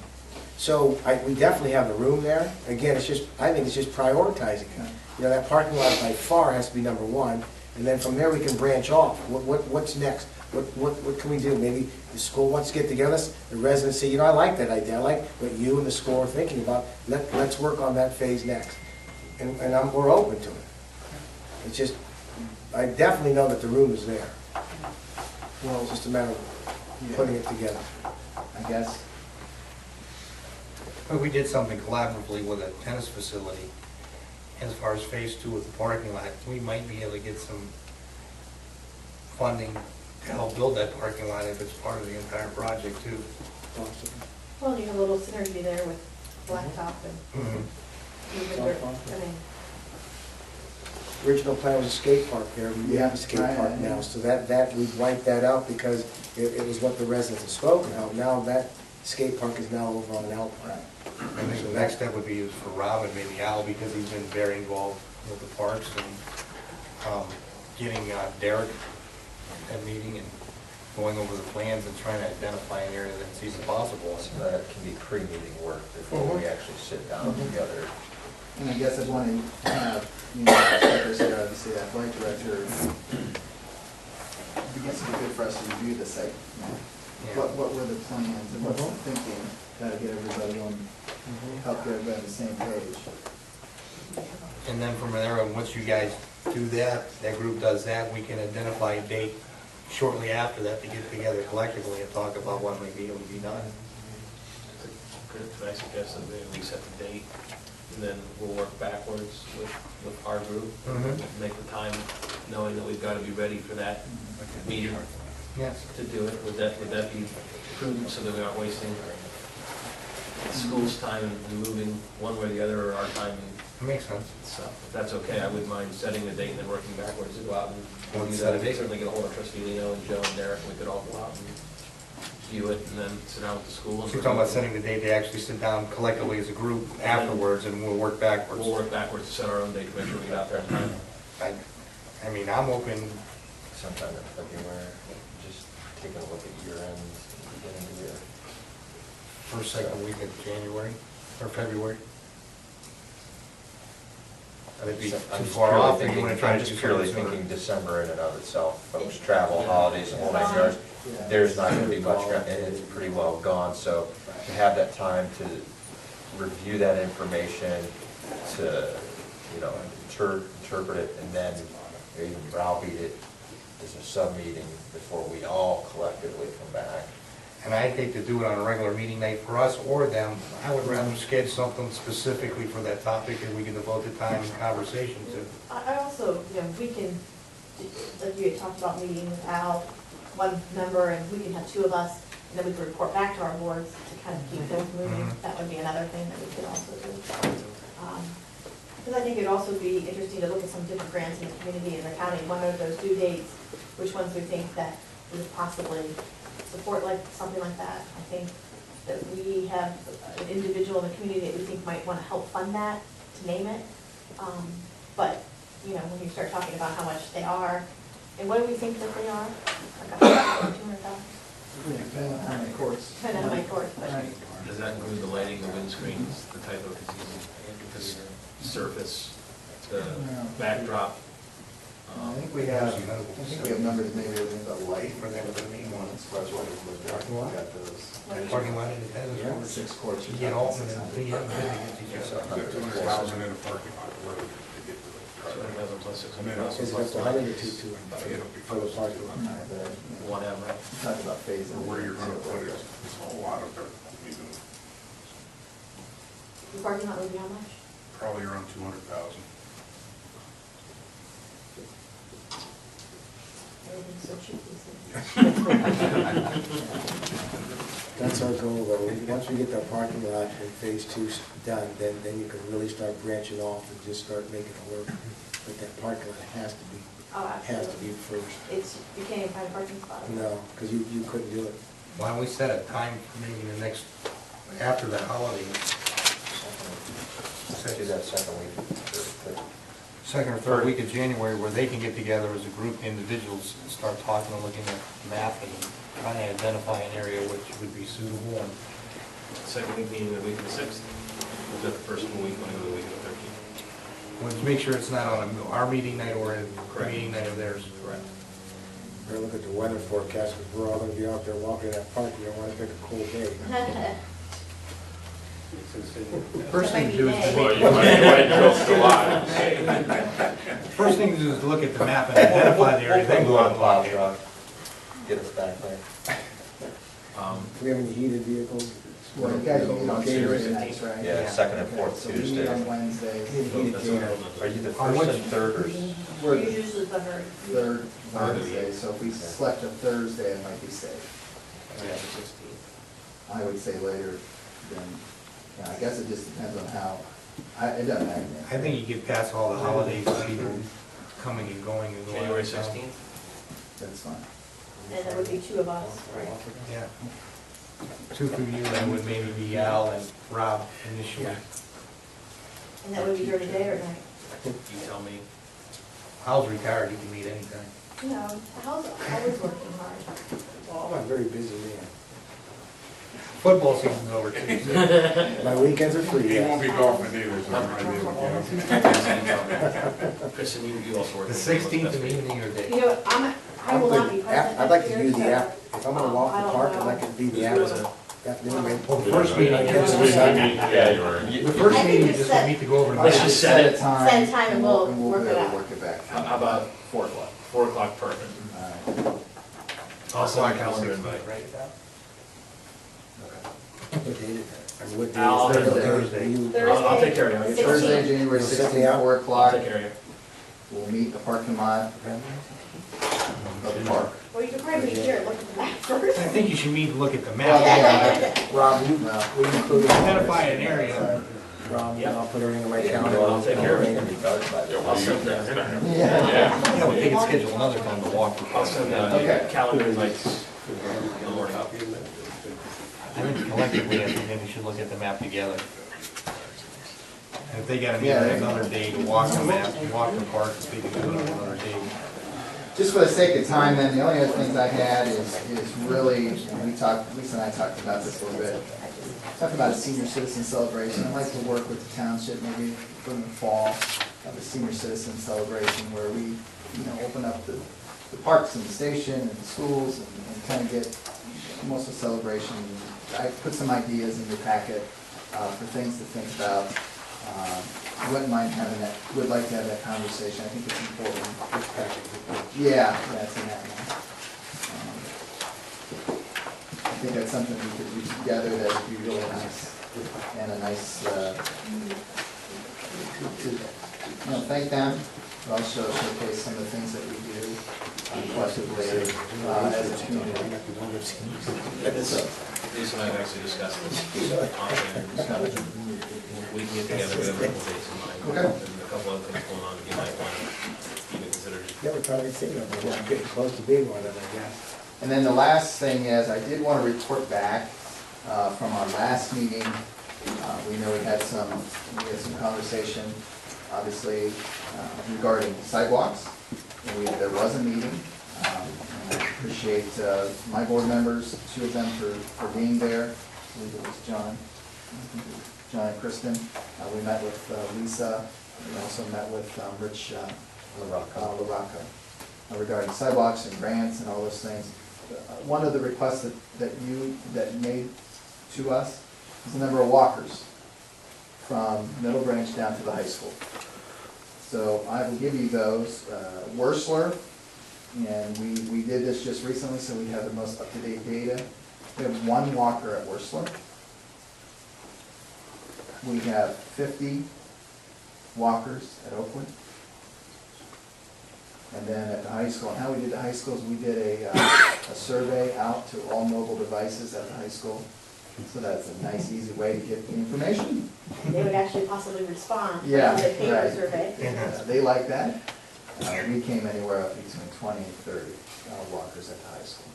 So we definitely have the room there. Again, it's just, I think it's just prioritizing it. You know, that parking lot by far has to be number one, and then from there we can branch off. What's next? What can we do? Maybe the school wants to get together, the residents say, you know, I like that idea. I like what you and the school are thinking about. Let's work on that phase next. And we're open to it. It's just, I definitely know that the room is there. Well, it's just a matter of putting it together. I guess. But we did something collaboratively with a tennis facility. As far as phase 2 with the parking lot, we might be able to get some funding to help build that parking lot if it's part of the entire project too. Well, you have a little synergy there with Blacktop and moving dirt. I mean, Original plan was a skate park there. We have a skate park now, so that we've wiped that out because it was what the residents had spoken of. Now that skate park is now over on Alpine. I think the next step would be used for Rob and maybe Al, because he's been very involved with the parks, and getting Derek at meeting and going over the plans and trying to identify an area that's even possible. So that can be pre-meeting work before we actually sit down together. And I guess I want to have, you know, like I said, obviously, that athletic director, I guess it'd be good for us to review the site. Yeah. What were the plans and what's the thinking, kind of get everybody on, help get everybody on the same page. And then from there, once you guys do that, that group does that, we can identify a date shortly after that to get together collectively and talk about what might be able to be done. Could I suggest that we set the date, and then we'll work backwards with our group, make the time, knowing that we've got to be ready for that meeting Yes. to do it. Would that be prudent, so that we aren't wasting the school's time and moving one way or the other, or our time? Makes sense. So if that's okay, I wouldn't mind setting a date and then working backwards to go out and Well, do set a that. date. Certainly get a hold of Trustee Leo and Joe and Derek, and we could all go out and view it, and then sit down with the school. So you're talking about setting the date to actually sit down collectively as a group afterwards, and we'll work backwards. We'll work backwards to set our own date to make sure we get out there in time. I mean, I'm open. Sometime in February, just taking a look at year end, beginning of the year. First, second week of January or February. That'd be too far off. If you want to try I'm to just do purely something sooner. thinking December in and of itself, folks travel, holidays, the whole 9 yards. There's not gonna be much, and it's pretty well gone, so to have that time to review that information, to, you know, interpret it, and then even browbeat it as a sub-meeting before we all collectively come back And I'd hate to do it on a regular meeting night for us or them. I would rather schedule something specifically for that topic and we can devote the time and conversation to. I also, we can, like you had talked about meeting with Al, one member, and we can have two of us, and then we can report back to our boards to kind of keep things moving. That would be another thing that we could also do. Because I think it'd also be interesting to look at some different grants in the community and the county, one of those due dates, which ones we think that would possibly support like something like that. I think that we have an individual in the community that we think might want to help fund that, to name it. But, when you start talking about how much they are, and what do we think that they are? Like $100,000, $200,000? Depending on how many courts. Depending on how many courts, but. Right. Does that include the lighting, the windscreens, the type of surface, the backdrop? I think we have numbers maybe about light for them, but main one as far as what we've looked at. We got those. Parking lot in the tennis Yeah, court. 6 courts. You get all of them, and you have been against each other. 200,000 in a parking lot, where to get to the project. 200,000 plus Is 600,000 it plus up to 100 or 200 for the parking lot? whatever. Talk about phasing. Or where you're gonna put it, it's a whole lot of dirt. The parking lot would be how much? Probably around 200,000. Everything's so cheap these days. That's our goal, though. Once we get the parking lot and phase 2 done, then you can really start branching off and just start making it work. But that parking lot has to be Oh, has to absolutely. be first. You can't even find a parking spot. No, because you couldn't do it. Why don't we set a time, maybe the next, after the holiday, Do that second week. second or third week of January, where they can get together as a group, individuals, and start talking and looking at the map and trying to identify an area which would be suitable. And Second week meeting the week of the 6th? Is that the first week, want to go the week of the 13th? let's make sure it's not on our meeting night or a meeting night of theirs. Correct. Better look at the weather forecast, because we're all going to be out there walking that park. We don't want to pick a cold day. First thing to do is, Well, you might go July. first thing to do is look at the map and identify the area, then go out and plow walk. truck, get us back there. Do we have any heated vehicles? Well, you guys meet on January Tuesday nights, right? Yeah, second and fourth So we meet Tuesday. on Wednesdays. Heated That's gator. all. Are you the On first which- and third or? We're You the usually prefer. third Wednesday, so if we select a Thursday, it might be safe. I would say later than, I guess it just depends on how, it doesn't matter. I think you get past all the holidays, people coming and going and going. January 16th? That's fine. And there would be two of us, right? Yeah. Two from you, that would maybe be Al and Rob initially. And that would be during the day or night? You tell me. Al's retired, he can meet anytime. No, Hal's always working hard. Oh, I'm a very busy man. Football season's over too, so. My weekends are free. He won't be golfing either, so I might be able to get him. Kristen, you also work. The 16th of evening or day? You know, I will not be present. I'd like to next do year, the so- app, if I'm gonna walk the park, I'd like it to be the afternoon. Well, the first meeting, I guess, is January. the first I think meeting, it's just set- to meet to go over the Let's map. just set it. a time. Set a time and we'll work be it able to out. work it back. How about 4 o'clock? 4 o'clock, perfect. All right. I'll send a calendar 16th, invite. write it down. What date is that? I mean, what day I'll is handle that? it. Thursday. You- I'll take care of you. I'll get you. Thursday, January You'll set 16th, me up? 4 I'll o'clock. take care of you. We'll meet in the parking lot of the park. Well, you could probably meet here and look at the map first. I think you should meet and look at the Well, map. yeah. Rob, will you include it? Identify an area. Rob, Yeah. I'll put everything in my Yeah, calendar. I'll take care of it. it. I'll send that. Yeah. Yeah, we can schedule another time to walk. I'll send Okay. calendar invites in the morning. I think collectively, I think we should look at the map together. And if they gotta meet Yeah. on another day to walk the map, walk the park, if they can do it on another day. Just for the sake of time, then, the only other things I had is really, we talked, Lisa and I talked about this a little bit. Talked about a senior citizen celebration. I'd like to work with the township, maybe in the fall, have a senior citizen celebration where we, open up the parks and the station and the schools and kind of get almost a celebration. I put some ideas in your packet for things to think about. Wouldn't mind having that, would like to have that conversation. I think it's important. Yeah, it's in that one. think that's something we could do together that would be really nice, and a nice, to thank them, but also showcase some of the things that we do collectively as a community. Lisa and I have actually discussed this often, so we can get together, we have a couple dates in mind. Okay. And a couple other things going on that you might want to even consider. Never probably seen it, but we're getting close to being one of them, I guess. And then the last thing is, I did want to report back from our last meeting. We know we had some conversation, obviously, regarding sidewalks. And there was a meeting. And I appreciate my board members, 2 of them for being there. I believe it was John and Kristen. We met with Lisa. We also met with Rich LaRocca regarding sidewalks and grants and all those things. One of the requests that made to us is the number of walkers from Middle Branch down to the high school. So I will give you those. Wersler, and we did this just recently, so we have the most up-to-date data. We have 1 walker at Wersler. We have 50 walkers at Oakwood. And then at the high school, and how we did the high school is we did a survey out to all mobile devices at the high school. So that's a nice, easy way to get the information. They would actually possibly respond to Yeah, the paper right. survey. They like that. We came anywhere up between 20 and 30 walkers at the high school.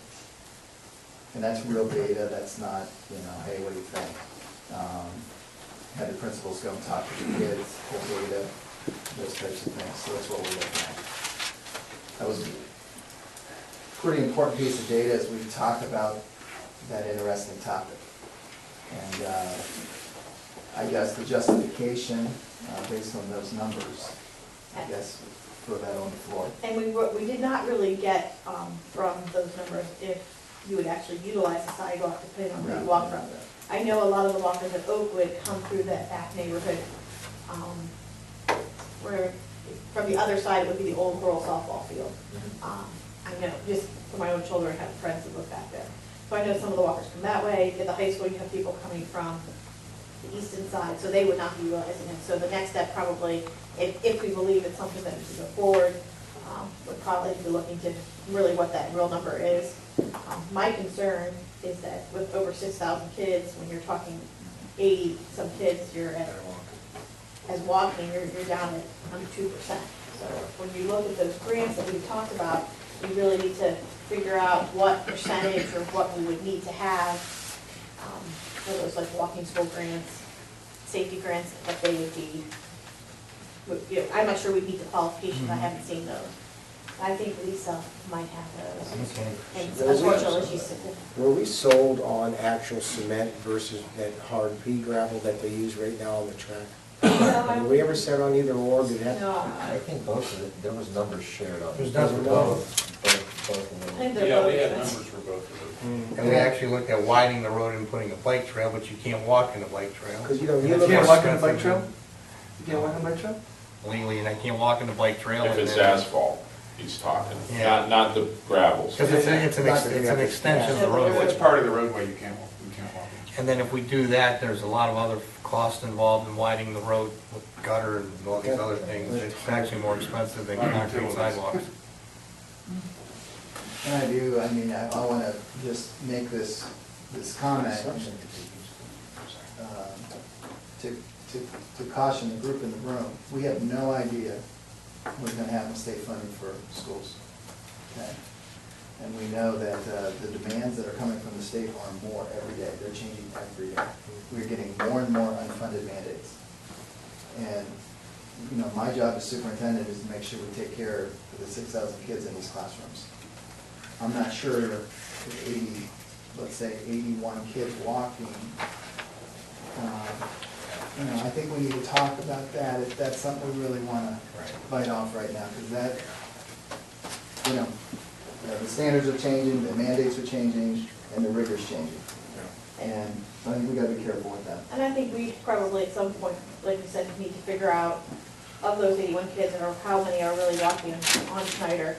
And that's real data, that's not, hey, what do you think? Had the principals go and talk to the kids, pull data, those types of things, so that's what we're looking at. That was a pretty important piece of data as we talk about that interesting topic. And I guess the justification based on those numbers, I guess, throw that on the floor. And we did not really get from those numbers if you would actually utilize the sidewalk depending on where you walk from. I know a lot of the walkers at Oakwood come through that back neighborhood, where from the other side it would be the old girls softball field. I know, just for my own children, I have friends that live back there. So I know some of the walkers come that way. At the high school, you have people coming from the eastern side, so they would not be utilizing it. So the next step probably, if we believe it's something that we should go forward, would probably be looking to really what that real number is. My concern is that with over 6,000 kids, when you're talking 80 some kids, you're at, as walking, you're down at under 2%. So when you look at those grants that we've talked about, we really need to figure out what percentage or what we would need to have for those like walking school grants, safety grants, what they would be. I'm not sure we meet the qualifications, I haven't seen those. I think Lisa might have those. And unfortunately, she's sick. Were we sold on actual cement versus that hard pea gravel that they use right now on the track? Did we ever set on either or? Did that? No. I think both of it, there was numbers shared on it. There's numbers for both. Both of I them. think they're Yeah, we had both. numbers for both of them. And we actually looked at widening the road and putting a bike trail, but you can't walk in the bike trail. Because you You live can't on walk on the bike trail? You can't walk on the bike trail? Legally, and I can't walk in the bike trail. If and it's then- asphalt, he's talking, Yeah. not the gravels. Because it's an extension of the Yeah. road. It's part of the roadway, you can't walk in. And then if we do that, there's a lot of other costs involved in widening the road with gutter and all these other things. It's actually more expensive than concrete sidewalks. And I want to just make this comment to caution the group in the room. We have no idea what's going to happen with state funding for schools. Okay? And we know that the demands that are coming from the state are more every day. They're changing every day. We're getting more and more unfunded mandates. And, my job as superintendent is to make sure we take care of the 6,000 kids in these classrooms. I'm not sure if 80, let's say 81 kids walking, I think we need to talk about that, if that's something we really want to bite off right now, because that, the standards are changing, the mandates are changing, and the rigor's changing. And I think we got to be careful with that. And I think we probably at some point, like you said, need to figure out of those 81 kids, or how many are really walking on Schneider,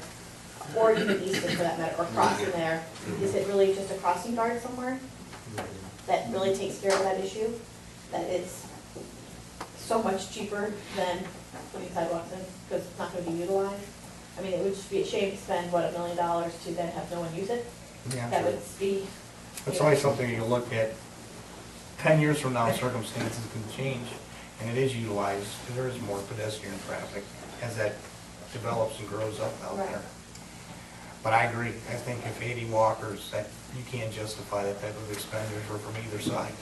or even Easton for that matter, or crossing there. Is it really just a crossing guard somewhere that really takes care of that issue? That it's so much cheaper than putting sidewalks in, because it's not gonna be utilized? I mean, it would just be a shame to spend, what, $1 million to then have no one use it? Yeah. That would be. That's always something you look at. 10 years from now, circumstances can change, and it is utilized, and there is more pedestrian traffic as that develops and grows up out Right. there. But I agree, I think if 80 walkers, that you can't justify that type of expenditure from either side,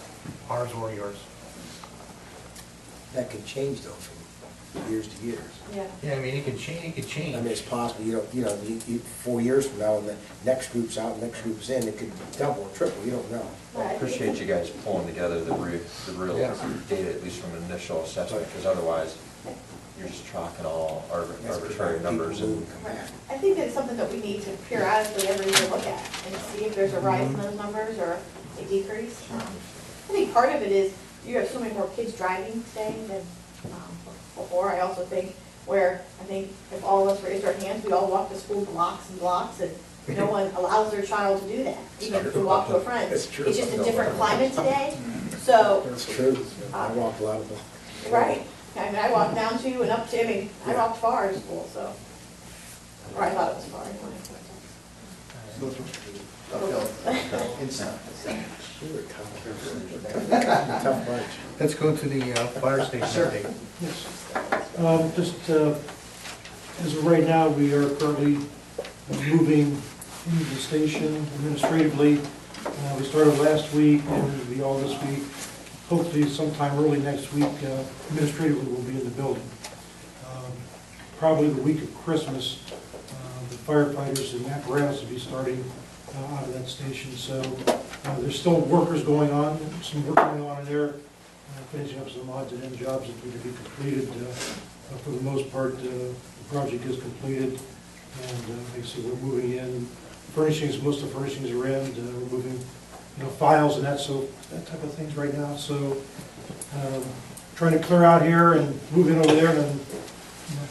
ours or yours. That could change though from years to years. Yeah. Yeah, I mean, it could change, I mean, it's possible, you 4 years from now, when the next group's out, next group's in, it could double or triple, you don't know. Right. Appreciate you guys pulling together the real Yeah. data, at least from an initial assessment, because otherwise, you're just chalking all arbitrary numbers and. Right. I think it's something that we need to periodically every year look at and see if there's a rise in those numbers or a decrease. I think part of it is you have so many more kids driving today than before. I also think I think if all of us raised our hands, we all walk to school blocks and blocks, and no one allows their child to do that, even if we walk to a friend. It's true. It's just a different climate today, so. That's true. I walked a lot of them. Right. I mean, I walked down to and up to, I mean, I walked far to school, so. Or I thought it was far anyway. We were tough bunch. Let's go to the fire station update. Yes. Just, as of right now, we are currently moving into the station administratively. We started last week and it'll be all this week. Hopefully sometime early next week, administratively we'll be in the building. Probably the week of Christmas, the firefighters and apparatus will be starting out of that station. So there's still workers going on, some work going on in there, finishing up some odds and end jobs that need to be completed. For the most part, the project is completed, and like I said, we're moving in furnishings. Most of the furnishings are in. We're moving, files and that type of things right now. So trying to clear out here and move in over there and then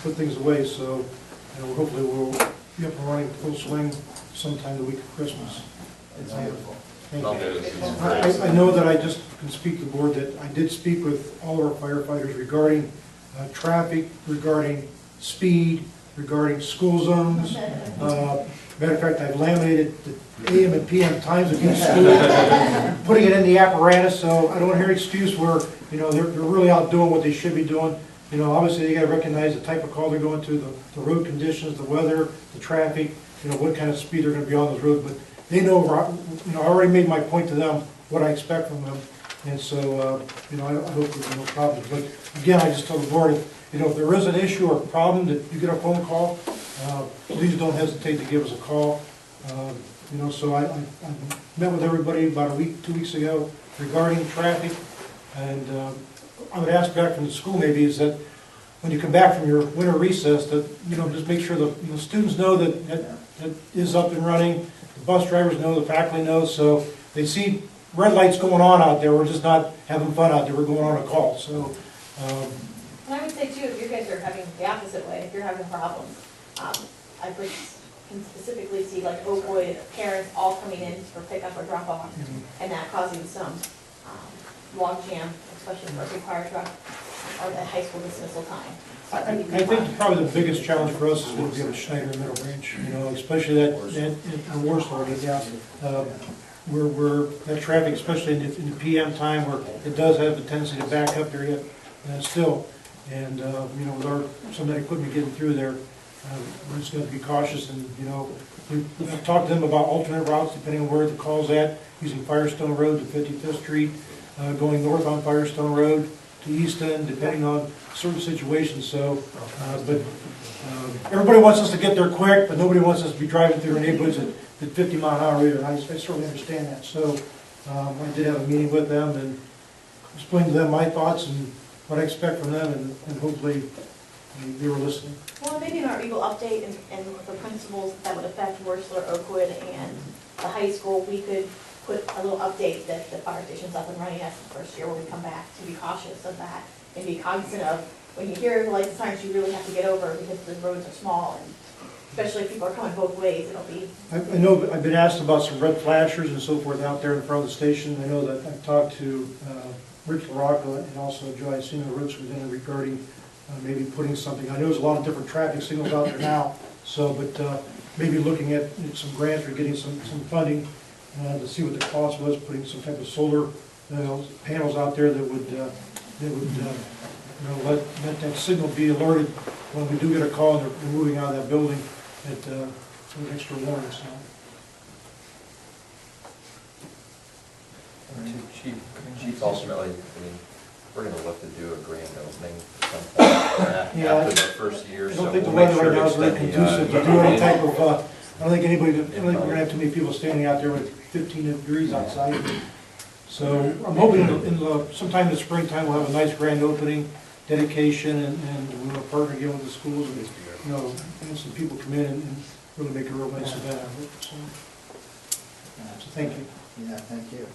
put things away. So hopefully we'll be up and running full swing sometime the week of Christmas. It's beautiful. Thank Okay, you. this is great. I know that I just can speak to the board that I did speak with all of our firefighters regarding traffic, regarding speed, regarding school zones. Matter of fact, I've laminated the AM and PM times of each school, putting it in the apparatus, so I don't want to hear an excuse where, they're really out doing what they should be doing. Obviously they got to recognize the type of call they're going to, the road conditions, the weather, the traffic, what kind of speed they're going to be on those roads. But they know, I already made my point to them, what I expect from them. And so, I hope there's no problems. But again, I just tell the board, if there is an issue or problem that you get a phone call, please don't hesitate to give us a call. So I met with everybody about 2 weeks ago regarding traffic. And I would ask back from the school maybe is that when you come back from your winter recess that, just make sure the students know that is up and running. The bus drivers know, the faculty knows, so they see red lights going on out there. We're just not having fun out there. We're going on a call. So. And I would say too, if you guys are having the opposite way, if you're having problems, I can specifically see like Oakwood parents all coming in for pickup or drop off, and that causing some log jam, especially for a big fire truck or the high school dismissal time. So I think probably the biggest challenge for us is going to be on the Schneider and Middle Branch, especially that in Warsaw right now. Where that traffic, especially in the PM time, where it does have the tendency to back up there yet still. And, with some of that equipment getting through there, we're just going to be cautious. And, we've talked to them about alternate routes depending on where the call's at, using Firestone Road to 55th Street, going north on Firestone Road to Easton, depending on certain situations. So, but everybody wants us to get there quick, but nobody wants us to be driving through neighborhoods at 50 mile an hour either. And I certainly understand that. So, I did have a meeting with them and explained to them my thoughts and what I expect from them, and hopefully they were listening. Well, maybe in our Eagle update and the principles that would affect Worsler, Oakwood, and the high school, we could put a little update that the fire station's up and running after the first year when we come back, to be cautious of that and be cognizant of when you hear the lights and sirens, you really have to get over because the roads are small and especially if people are coming both ways, it'll be, I know, I've been asked about some red flashers and so forth out there in front of the station. I know that I've talked to Rich LaRocca and also Joe Icino Roots regarding maybe putting something. I know there's a lot of different traffic signals out there now, so, but maybe looking at some grants or getting some funding to see what the cost was, putting some type of solar panels out there that would let that signal be alerted when we do get a call and they're moving out of that building at an extra warning, so. Chief, ultimately, I mean, we're gonna look to do a grand opening at some point Yeah, after the first year, I so don't think the we'll make weather sure right to now is very extend the. conducive to do any type of, I don't think anybody, I don't think we're gonna have too many people standing out there with 15 degrees outside. So I'm hoping sometime in the springtime, we'll have a nice grand opening, dedication, and we'll partner again with the schools and, and some people come in and really make a real nice event out of it, so. So thank you. Yeah, thank you.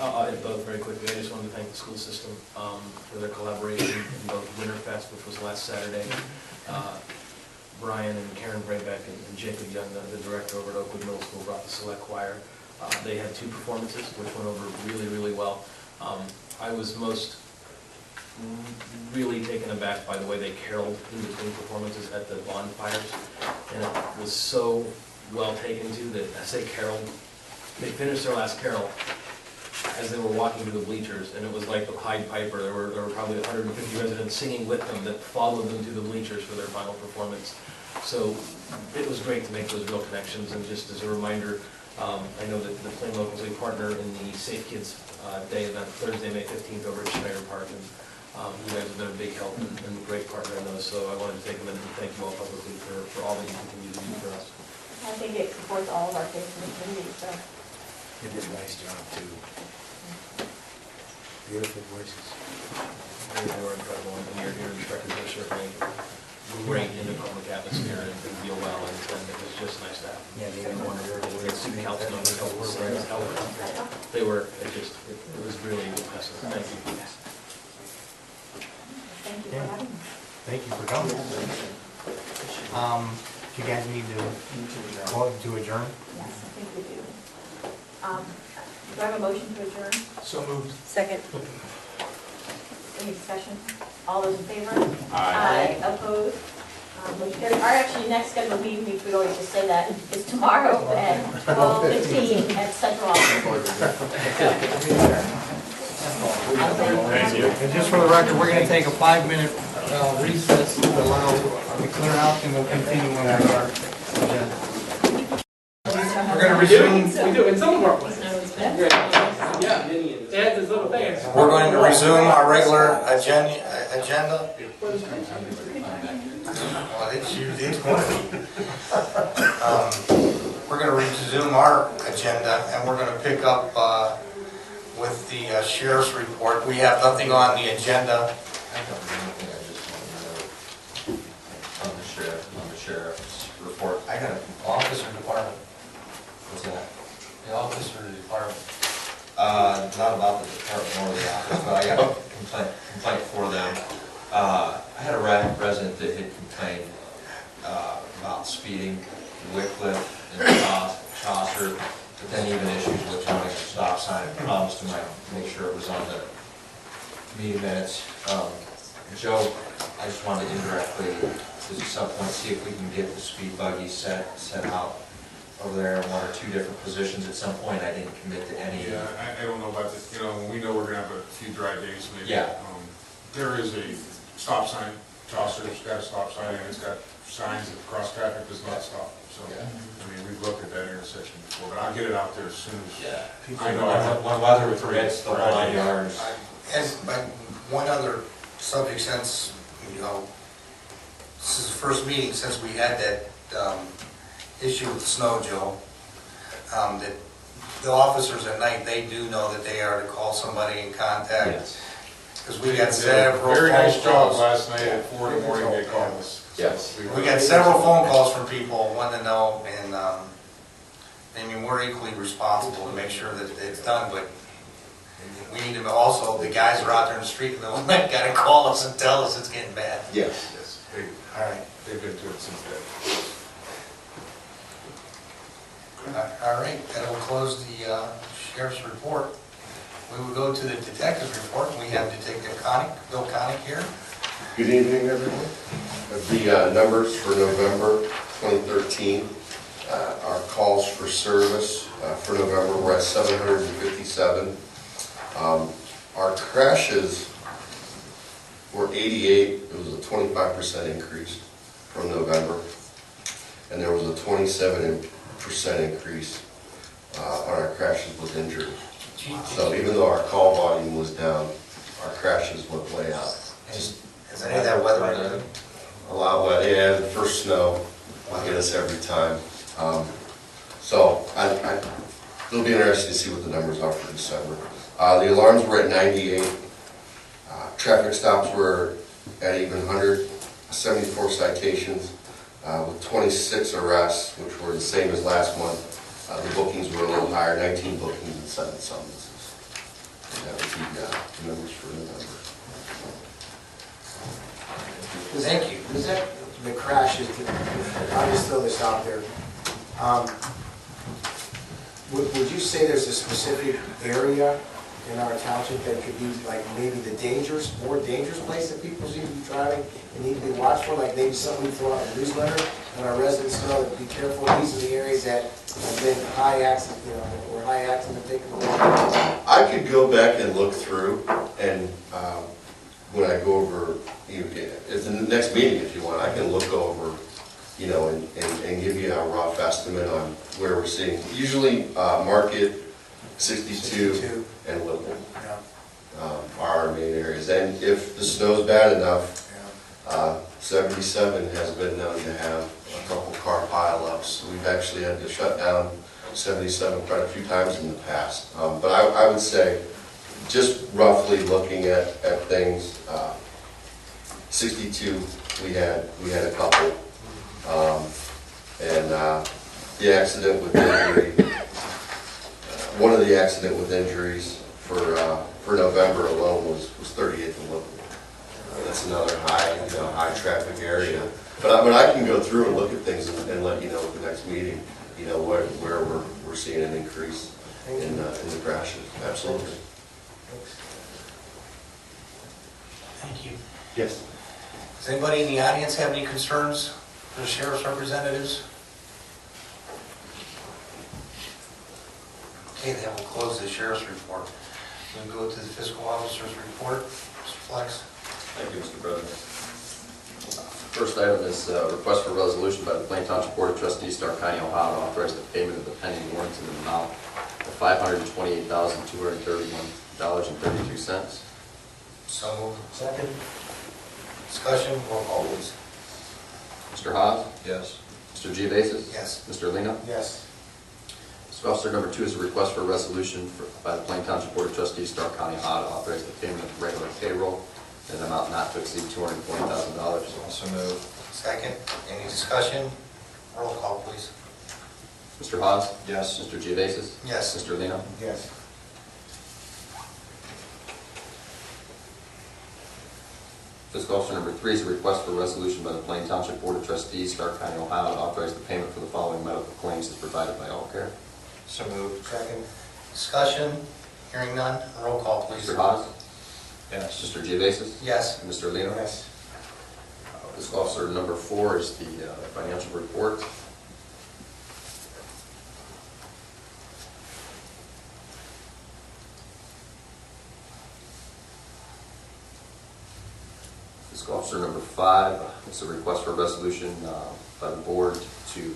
I'll hit both very quickly. I just wanted to thank the school system for their collaboration in both Winterfest, which was last Saturday. Brian and Karen Braybeck and Jacob Young, the director over at Oakwood Middle School, brought the select choir. They had 2 performances, which went over really, really well. I was most really taken aback by the way they caroled in between performances at the bonfires, and it was so well taken to that as they caroled, they finished their last carol as they were walking to the bleachers, and it was like the Pied Piper. There were probably 150 residents singing with them that followed them to the bleachers for their final performance. So it was great to make those real connections, and just as a reminder, I know that the Plain Locals, we partner in the Safe Kids Day event Thursday, May 15th over at Schneider Park, and you guys have been a big help and a great partner in those, so I wanted to take a minute and thank you all publicly for all that you continue to do for us. I think it supports all of our kids in the community, so. You did a nice job, too. Beautiful voices. They were incredible, and your instructors are certainly great in the public atmosphere and feel well, and it was just nice to have them. Yeah, they didn't want to really The student council members helped us, they were, it was really impressive. Thank you. Thank you for having me. Thank you for coming. Do you guys need to call to adjourn? Yes, I think we do. Do I have a motion to adjourn? So moved. Second. Any discussion? All those in favor? Aye. Opposed? Motion carried. Our actually next scheduled meeting, we could always just say that, is tomorrow at 12:15 at Central Office. Thank you. And just for the record, we're gonna take a 5-minute recess to allow the clear out, and we'll continue on with our agenda. We're gonna resume. We do in some of our places. Yeah, they had this little thing. We're going to resume our regular agenda. Well, it's going to be. We're going to resume our agenda, and we're going to pick up with the sheriff's report. We have nothing on the agenda. On the sheriff's report, I got an officer department. What's that? The office or the department? Not about the department or the office, but I got a complaint for them. I had a resident that had complained about speeding Wycliffe and Chaucer, but then even issues with running a stop sign. I promised him I'd make sure it was on the meeting minutes. Joe, I just wanted to indirectly, at some point, see if we can get the speed buggy set out over there in 1 or 2 different positions at some point. I didn't commit to any. Yeah, I don't know about this, we know we're gonna have a few dry days maybe. Yeah. There is a stop sign, Chaucer's got a stop sign, and it's got signs that cross traffic does not stop. So, Yeah. I mean, we've looked at that intersection before, but I'll get it out there as soon as. Yeah. I know. When weather permits, the whole 9 yards. As one other subject, since, this is the first meeting since we had that issue with the snow, Joe, that the officers at night, they do know that they are to call somebody in contact. Yes. Because we got several Very nice phone job calls. last night at 4 in the morning, they called us. Yes. We got several phone calls from people wanting to know, and I mean, we're equally responsible to make sure that it's done, but we need to also, the guys are out there in the street, they'll got to call us and tell us it's getting bad. Yes. Yes, All right. They've been to it since then. All right, that will close the sheriff's report. We will go to the detective's report, and we have Detective Bill Connick here. Good evening, everyone. The numbers for November 2013, our calls for service for November were at 757. Our crashes were 88. It was a 25% increase from November. And there was a 27% increase on our crashes with injuries. So even though our call volume was down, our crashes went way up. Is any of that weather related? A lot wet, yeah, the first snow will get us every time. So it'll be interesting to see what the numbers are for December. The alarms were at 98. Traffic stops were at even 100, 74 citations with 26 arrests, which were the same as last month. The bookings were a little higher, 19 bookings and 7 summonses. And that would be the numbers for November. Thank you. Is that the crashes, I'll just throw this out there. Would you say there's a specific area in our township that could be like maybe the more dangerous place that people seem to be driving and need to be watched for? Like maybe something we throw out in the newsletter and our residents know that be careful, these are the areas that have been high accident, or high accident taken away. I could go back and look through, and when I go over, at the next meeting if you want, I can look over, and give you a rough estimate on where we're seeing. Usually Market, 62, and Whipple are our main areas. And if the snow's bad enough, 77 has been known to have a couple car pileups. We've actually had to shut down 77 quite a few times in the past. But I would say, just roughly looking at things, 62 we had a couple, and the accident with injury, one of the accident with injuries for November alone was 38th and Whipple. That's another high traffic area. But I can go through and look at things and let you know at the next meeting, where we're seeing an increase in the crashes. Absolutely. Thank you. Yes. Does anybody in the audience have any concerns for the sheriff's representatives? Okay, then we'll close the sheriff's report. We'll go to the fiscal officer's report. Mr. Flex. Thank you, Mr. President. First item is a request for a resolution by the Plain Township Board of Trustees, Stark County, Ohio, to authorize the payment of the pending warrants in the amount of $528,231.32. So moved. Second. Discussion, roll call please. Mr. Haas? Yes. Mr. Geovasis? Yes. Mr. Lino? Yes. Fiscal Officer number 2 is a request for a resolution by the Plain Township Board of Trustees, Stark County, Ohio, to authorize the payment of regular payroll in an amount not to exceed $220,000. Also moved. Second, any discussion? Roll call please. Mr. Haas? Yes. Mr. Geovasis? Yes. Mr. Lino? Yes. Fiscal Officer number 3 is a request for a resolution by the Plain Township Board of Trustees, Stark County, Ohio, to authorize the payment for the following medical claims as provided by All Care. So moved. Second. Discussion, hearing none, roll call please. Mr. Haas? Yes. Mr. Geovasis? Yes. And Mr. Lino? Yes. Fiscal Officer number 4 is the financial report. Fiscal Officer number 5 is a request for a resolution by the board to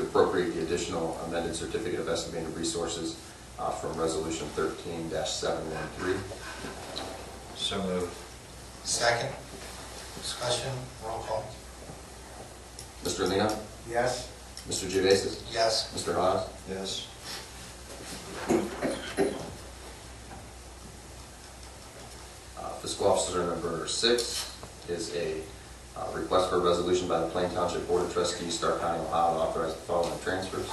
appropriate the additional amended certificate of estimated resources from Resolution 13-713. So moved. Second. Discussion, roll call. Mr. Lino? Yes. Mr. Geovasis? Yes. Mr. Haas? Yes. Fiscal Officer number 6 is a request for a resolution by the Plain Township Board of Trustees, Stark County, Ohio, to authorize the following transfers.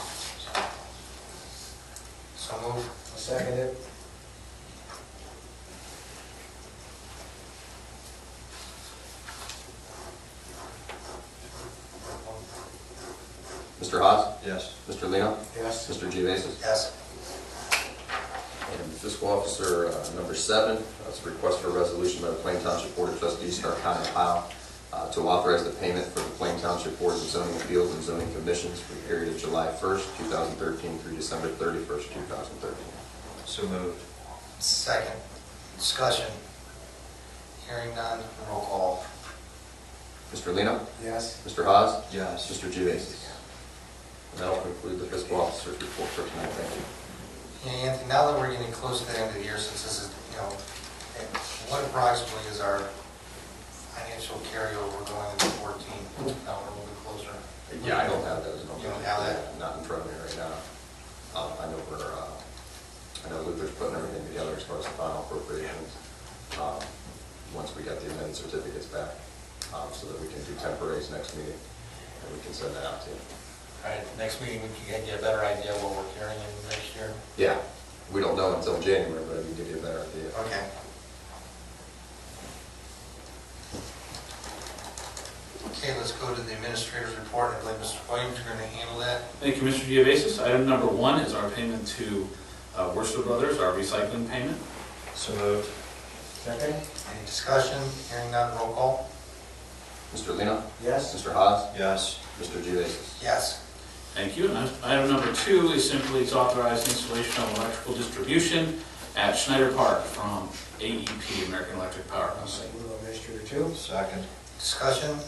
So moved. Second it. Mr. Haas? Yes. Mr. Lino? Yes. Mr. Geovasis? Yes. And fiscal officer number 7, that's a request for a resolution by the Plain Township Board of Trustees, Stark County, Ohio, to authorize the payment for the Plain Township Board of Zoning Appeals and Zoning Commissions for the period of July 1st, 2013 through December 31st, 2013. So moved. Second. Discussion. Hearing none, roll call. Mr. Lino? Yes. Mr. Haas? Yes. Mr. Geovasis? And that'll conclude the fiscal officer's report for tonight. Thank you. Yeah, Anthony, now that we're getting close to the end of the year, since this is, what approximately is our financial carryover going into 14? Now we're a little bit closer. Yeah, I don't have those numbers. You don't have that? Not in front of me right now. I know Luther's putting everything together as far as the final appropriations. Once we get the amended certificates back, so that we can do temporaries next meeting, and we can send that out to you. All right, next meeting, we can get a better idea what we're carrying in next year. Yeah, we don't know until January, but I can give you a better idea. Okay. Okay, let's go to the administrator's report. I believe Mr. Williams, you're going to handle that. Thank you, Mr. Geovasis. Item number 1 is our payment to Worcester Brothers, our recycling payment. So moved. Second? Any discussion? Hearing none, roll call. Mr. Lino? Yes. Mr. Haas? Yes. Mr. Geovasis? Yes. Thank you. And item number 2 is simply to authorize the installation of electrical distribution at Schneider Park from AEP, American Electric Power Company. Move on Administrator 2. Second. Discussion?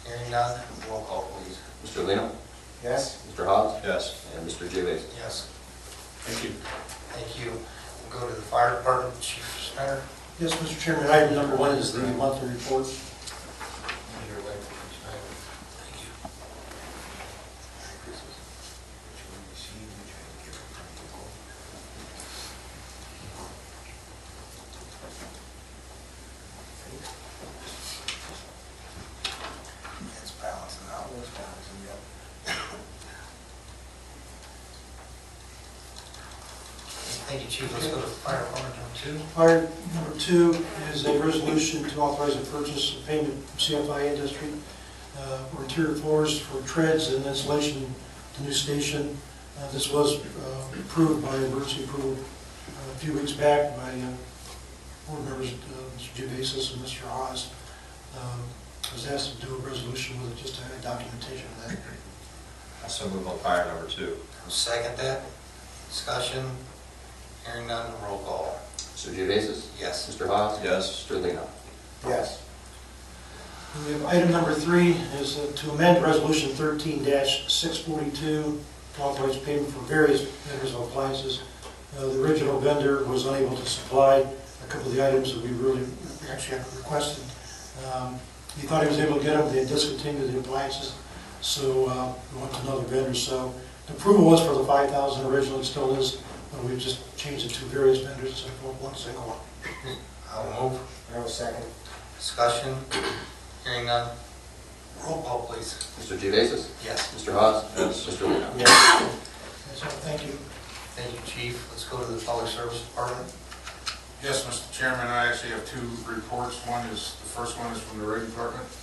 Hearing none, roll call, please. Mr. Lino? Yes. Mr. Haas? Yes. And Mr. Geovasis? Yes. Thank you. Thank you. We'll go to the fire department, Chief Snyder. Yes, Mr. Chairman, item number 1 is the monthly report. Thank you. It's balancing out. It's balancing, yep. Thank you, Chief. Let's go to fire department number 2. Fire number 2 is a resolution to authorize the purchase of payment from CFI Industry for interior floors for treads and insulation at the new station. This was approved by emergency approval a few weeks back by board members, Mr. Geovasis and Mr. Haas. I was asked to do a resolution with it, just to have documentation of that. Also move on fire number 2. Second that. Discussion. Hearing none, roll call. Mr. Geovasis? Yes. Mr. Haas? Yes. Mr. Lino? Yes. We have item number 3 is to amend resolution 13-642 to authorize payment for various vendors of appliances. The original vendor was unable to supply a couple of the items that we actually had requested. He thought he was able to get them, they had discontinued the appliances, so we went to another vendor. So the approval was for the 5,000 originally, it still is, but we've just changed it to various vendors instead of one single one. I'll move. I have a second. Discussion. Hearing none. Roll call, please. Mr. Geovasis? Yes. Mr. Haas? Yes. Mr. Lino? Yes. That's all. Thank you. Thank you, Chief. Let's go to the Public Service Department. Yes, Mr. Chairman, I actually have 2 reports. The first one is from the road department. If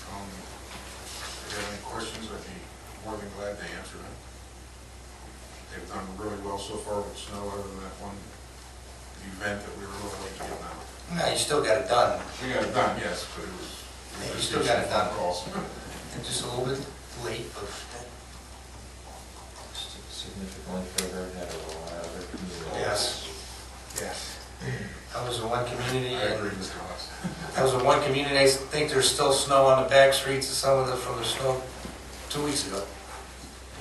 you have any questions, I'd be more than glad to answer them. They've done really well so far with snow, other than that one event that we were a little late getting out. No, you still got it done. We got it done, yes, but it was. Yeah, you still got it done. Calls. Just a little bit late, but Significantly further ahead of a lot of other communities. yes. Yes. That was the one community. I agree, Mr. Haas. That was the one community. I think there's still snow on the back streets of some of the, from the snow 2 weeks ago.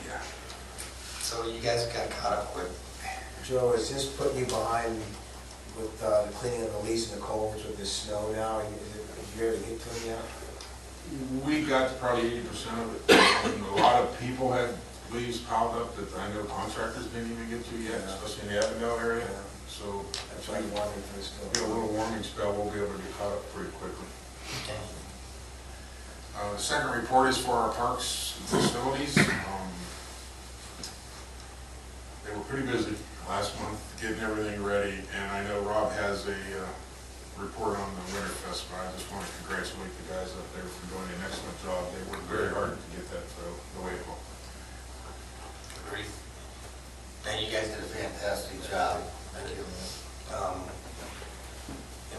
Yeah. So you guys got caught up quick. Joe, is this putting you behind with the cleaning of the leaves and the culverts with this snow now? Did you ever get to them yet? We got probably 80% of it. And a lot of people had leaves piled up that I know contractors didn't even get to yet, especially in the Avondale area. So That's why you wanted to still. get a little warming spell, we'll be able to get caught up pretty quickly. Okay. The second report is for our parks and facilities. They were pretty busy last month getting everything ready, and I know Rob has a report on the Winterfest, but I just want to congratulate the guys up there for doing an excellent job. They worked very hard to get that the way it fantastic job. Thank you.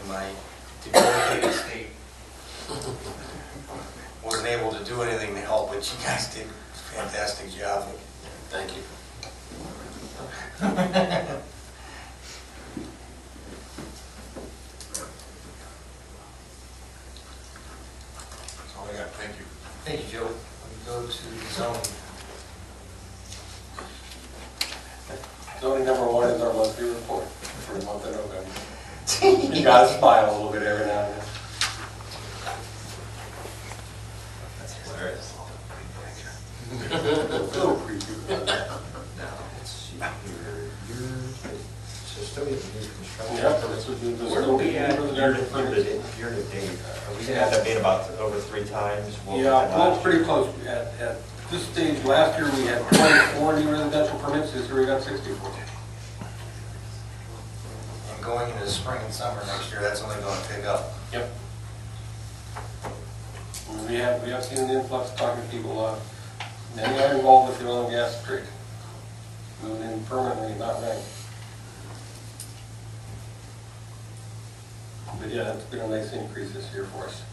In my debilitated state, wasn't able to do anything to help, but you guys did a fantastic job. Thank you. That's all I got, thank you. Thank you, Joe. We go to zoning. Zoning number 1 is our monthly report for the month of November. You gotta smile a little bit every now and then. A little creepy. So still get the new construction. Yeah, this would be the. Where are we at year to permits. date? Are we gonna end up being about over 3 times? What was Yeah, it well, last pretty year? close. At this stage, last year we had 24 new residential permits, this year we got 64. And going into the spring and summer next year, that's only going to pick up. Yep. We have seen an influx talking to people, many are involved with the oil and gas trade. Moving in permanently, not rent. But yeah, it's been a nice increase this year for us.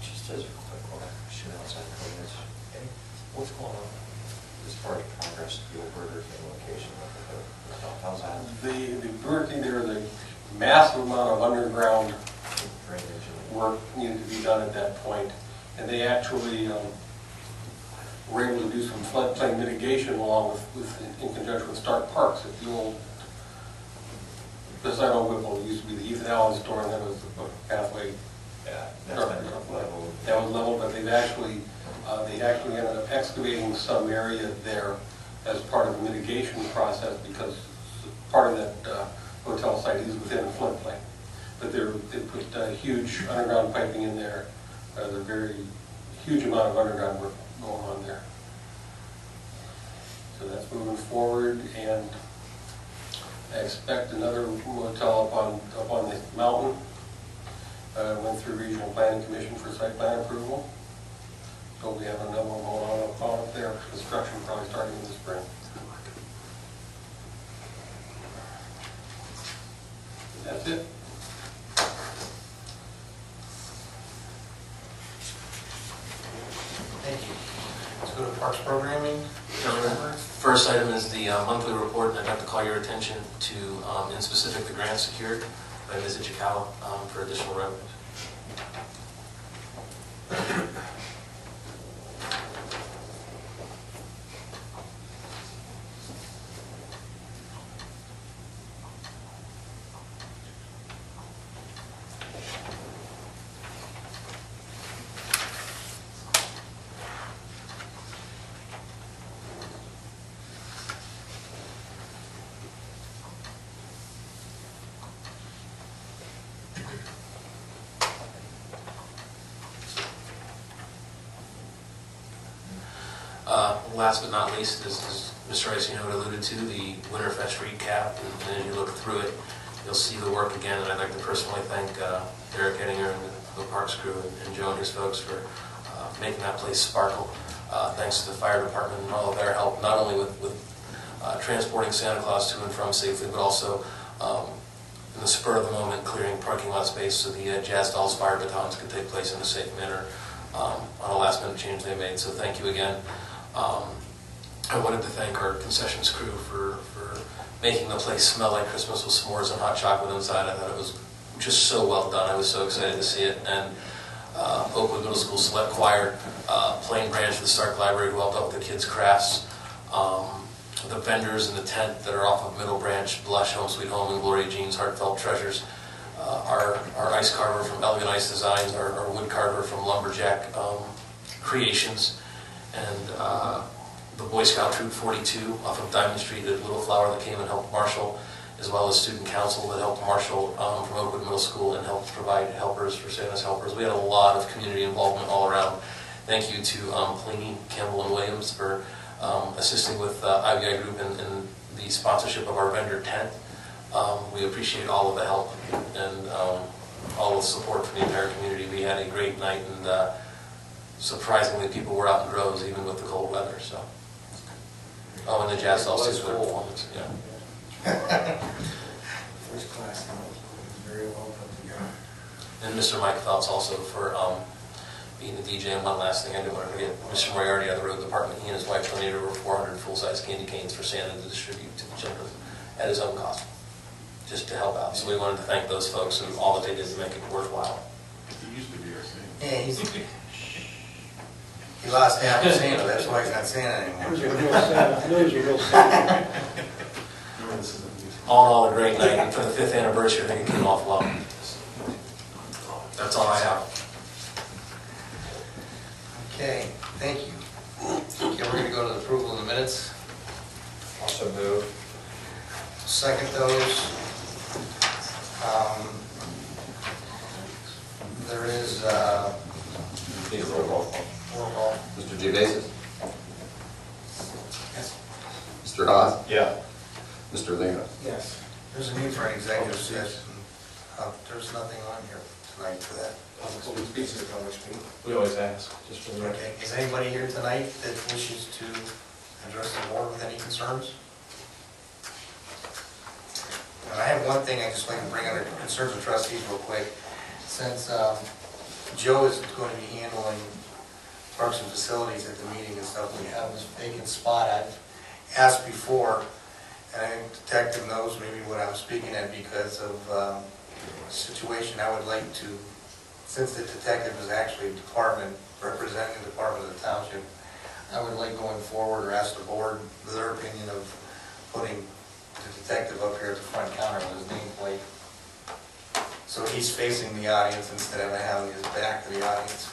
Just as a quick one, shoot outside comments. What's going on as far as progress of the old Burger King location? How's that? The Burger King, there is a massive amount of underground Drainage work needed to be done at that point. And they actually were able to do some floodplain mitigation along in conjunction with Stark Parks. At the old, beside Old Whipple, it used to be the Ethan Allen store, and then it was the pathway. Yeah, that's been leveled. That was leveled, but they actually ended up excavating some area there as part of the mitigation process, because part of that hotel site is within a floodplain. But they put huge underground piping in there. There's a very huge amount of underground work going on there. So that's moving forward, and I expect another motel up on the mountain. Went through Regional Planning Commission for site plan approval. So we have another one going on up there, construction probably starting in the spring. That's it. Thank you. Let's go to Parks Programming. First item is the monthly report, and I'd like to call your attention to, in specific, the grant secured by Visit Chicala for additional revenues. Last but not least, as Mr. Icino alluded to, the Winterfest recap, and as you look through it, you'll see the work again, and I'd like to personally thank Derek Ettinger and the Parks crew and Joe and his folks for making that place sparkle. Thanks to the fire department and all of their help, not only with transporting Santa Claus to and from safely, but also in the spur of the moment clearing parking lot space so the Jazz Dolls fire batons could take place in a safe manner on a last minute change they made. So thank you again. I wanted to thank our concessions crew for making the place smell like Christmas with s'mores and hot chocolate inside. I thought it was just so well done. I was so excited to see it. And Oakwood Middle School Select Choir, Plain Branch of the Stark Library, who helped out with the kids' crafts, the vendors in the tent that are off of Middle Branch, Blush, Home Sweet Home, and Gloria Jean's Heartfelt Treasures, our ice carver from Elegant Ice Designs, our wood carver from Lumberjack Creations, and the Boy Scout Troop 42 off of Diamond Street at Little Flower that came and helped marshal, as well as student council that helped marshal from Oakwood Middle School and helped provide helpers for Santa's helpers. We had a lot of community involvement all around. Thank you to Pliny, Campbell, and Williams for assisting with IBI Group and the sponsorship of our vendor tent. We appreciate all of the help and all the support from the entire community. We had a great night, and surprisingly, people were out in droves even with the cold weather. So, and the Jazz Dolls did their performance. Yeah. First class, very well put together. And Mr. Mike Phelps also for being the DJ. And one last thing, I do want to forget, Mr. Moriarty out of the road department, he and his wife donated over 400 full-size candy canes for Santa to distribute to the children at his own cost, just to help out. So we wanted to thank those folks and all that they did to make it worthwhile. He used to be our Santa. Yeah, he lost half of Santa, that's why he's not Santa anymore. All in all, a great night, and for the 5th anniversary, I think it came off well. That's all I have. Okay, thank you. Okay, we're gonna go to the approval of the minutes. Also move. Second those. There is, Need a roll call. roll call. Mr. Gevasis? Mr. Haas? Yeah. Mr. Lino? Yes. There's a need for an executive session. There's nothing on here tonight for that. We always ask, just for the record. Okay, is anybody here tonight that wishes to address the board with any concerns? And I have one thing I just like to bring under concerns of trustees real quick. Since Joe is going to be handling parks and facilities at the meeting and stuff, we have this vacant spot. I've asked before, and I think the detective knows maybe what I'm speaking at because of a situation I would like to, since the detective is actually a department, representing the department of the township, I would like going forward or ask the board their opinion of putting the detective up here at the front counter with his nameplate. So he's facing the audience instead of having his back to the audience.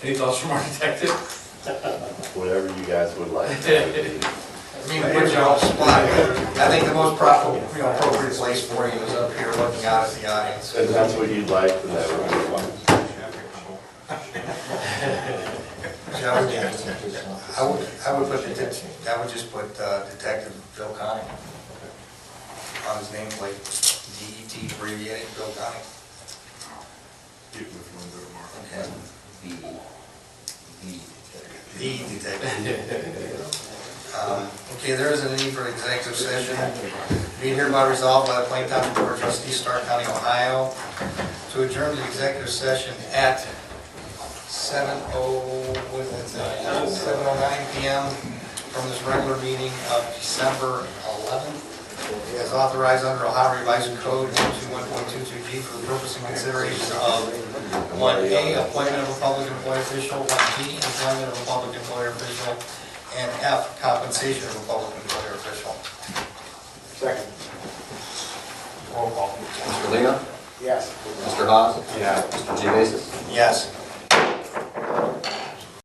Any thoughts from our detective? Whatever you guys would like. I mean, put you on the spot. I think the most proper, appropriate place for you is up here looking out at the audience. And that's what you'd like, then that would be fine. I would put I would just put Detective Bill Conning on his nameplate, DET abbreviated, Bill Conning. Get with Linda tomorrow. Okay. The detective. Okay, there is a need for an executive session. Being hereby resolved by the Plain Township Board of Trustees, Stark County, Ohio, to adjourn the executive session at 7:09 p.m. from this regular meeting of December 11th, as authorized under Ohio Revised Code 121.22G for the purpose and consideration of 1A, appointment of a public employee official, 1B, employment of a public employer official, and F, compensation of a public employer official. Second. Roll call. Mr. Lino? Yes. Mr. Haas? Yeah. Mr. Gevasis? Yes.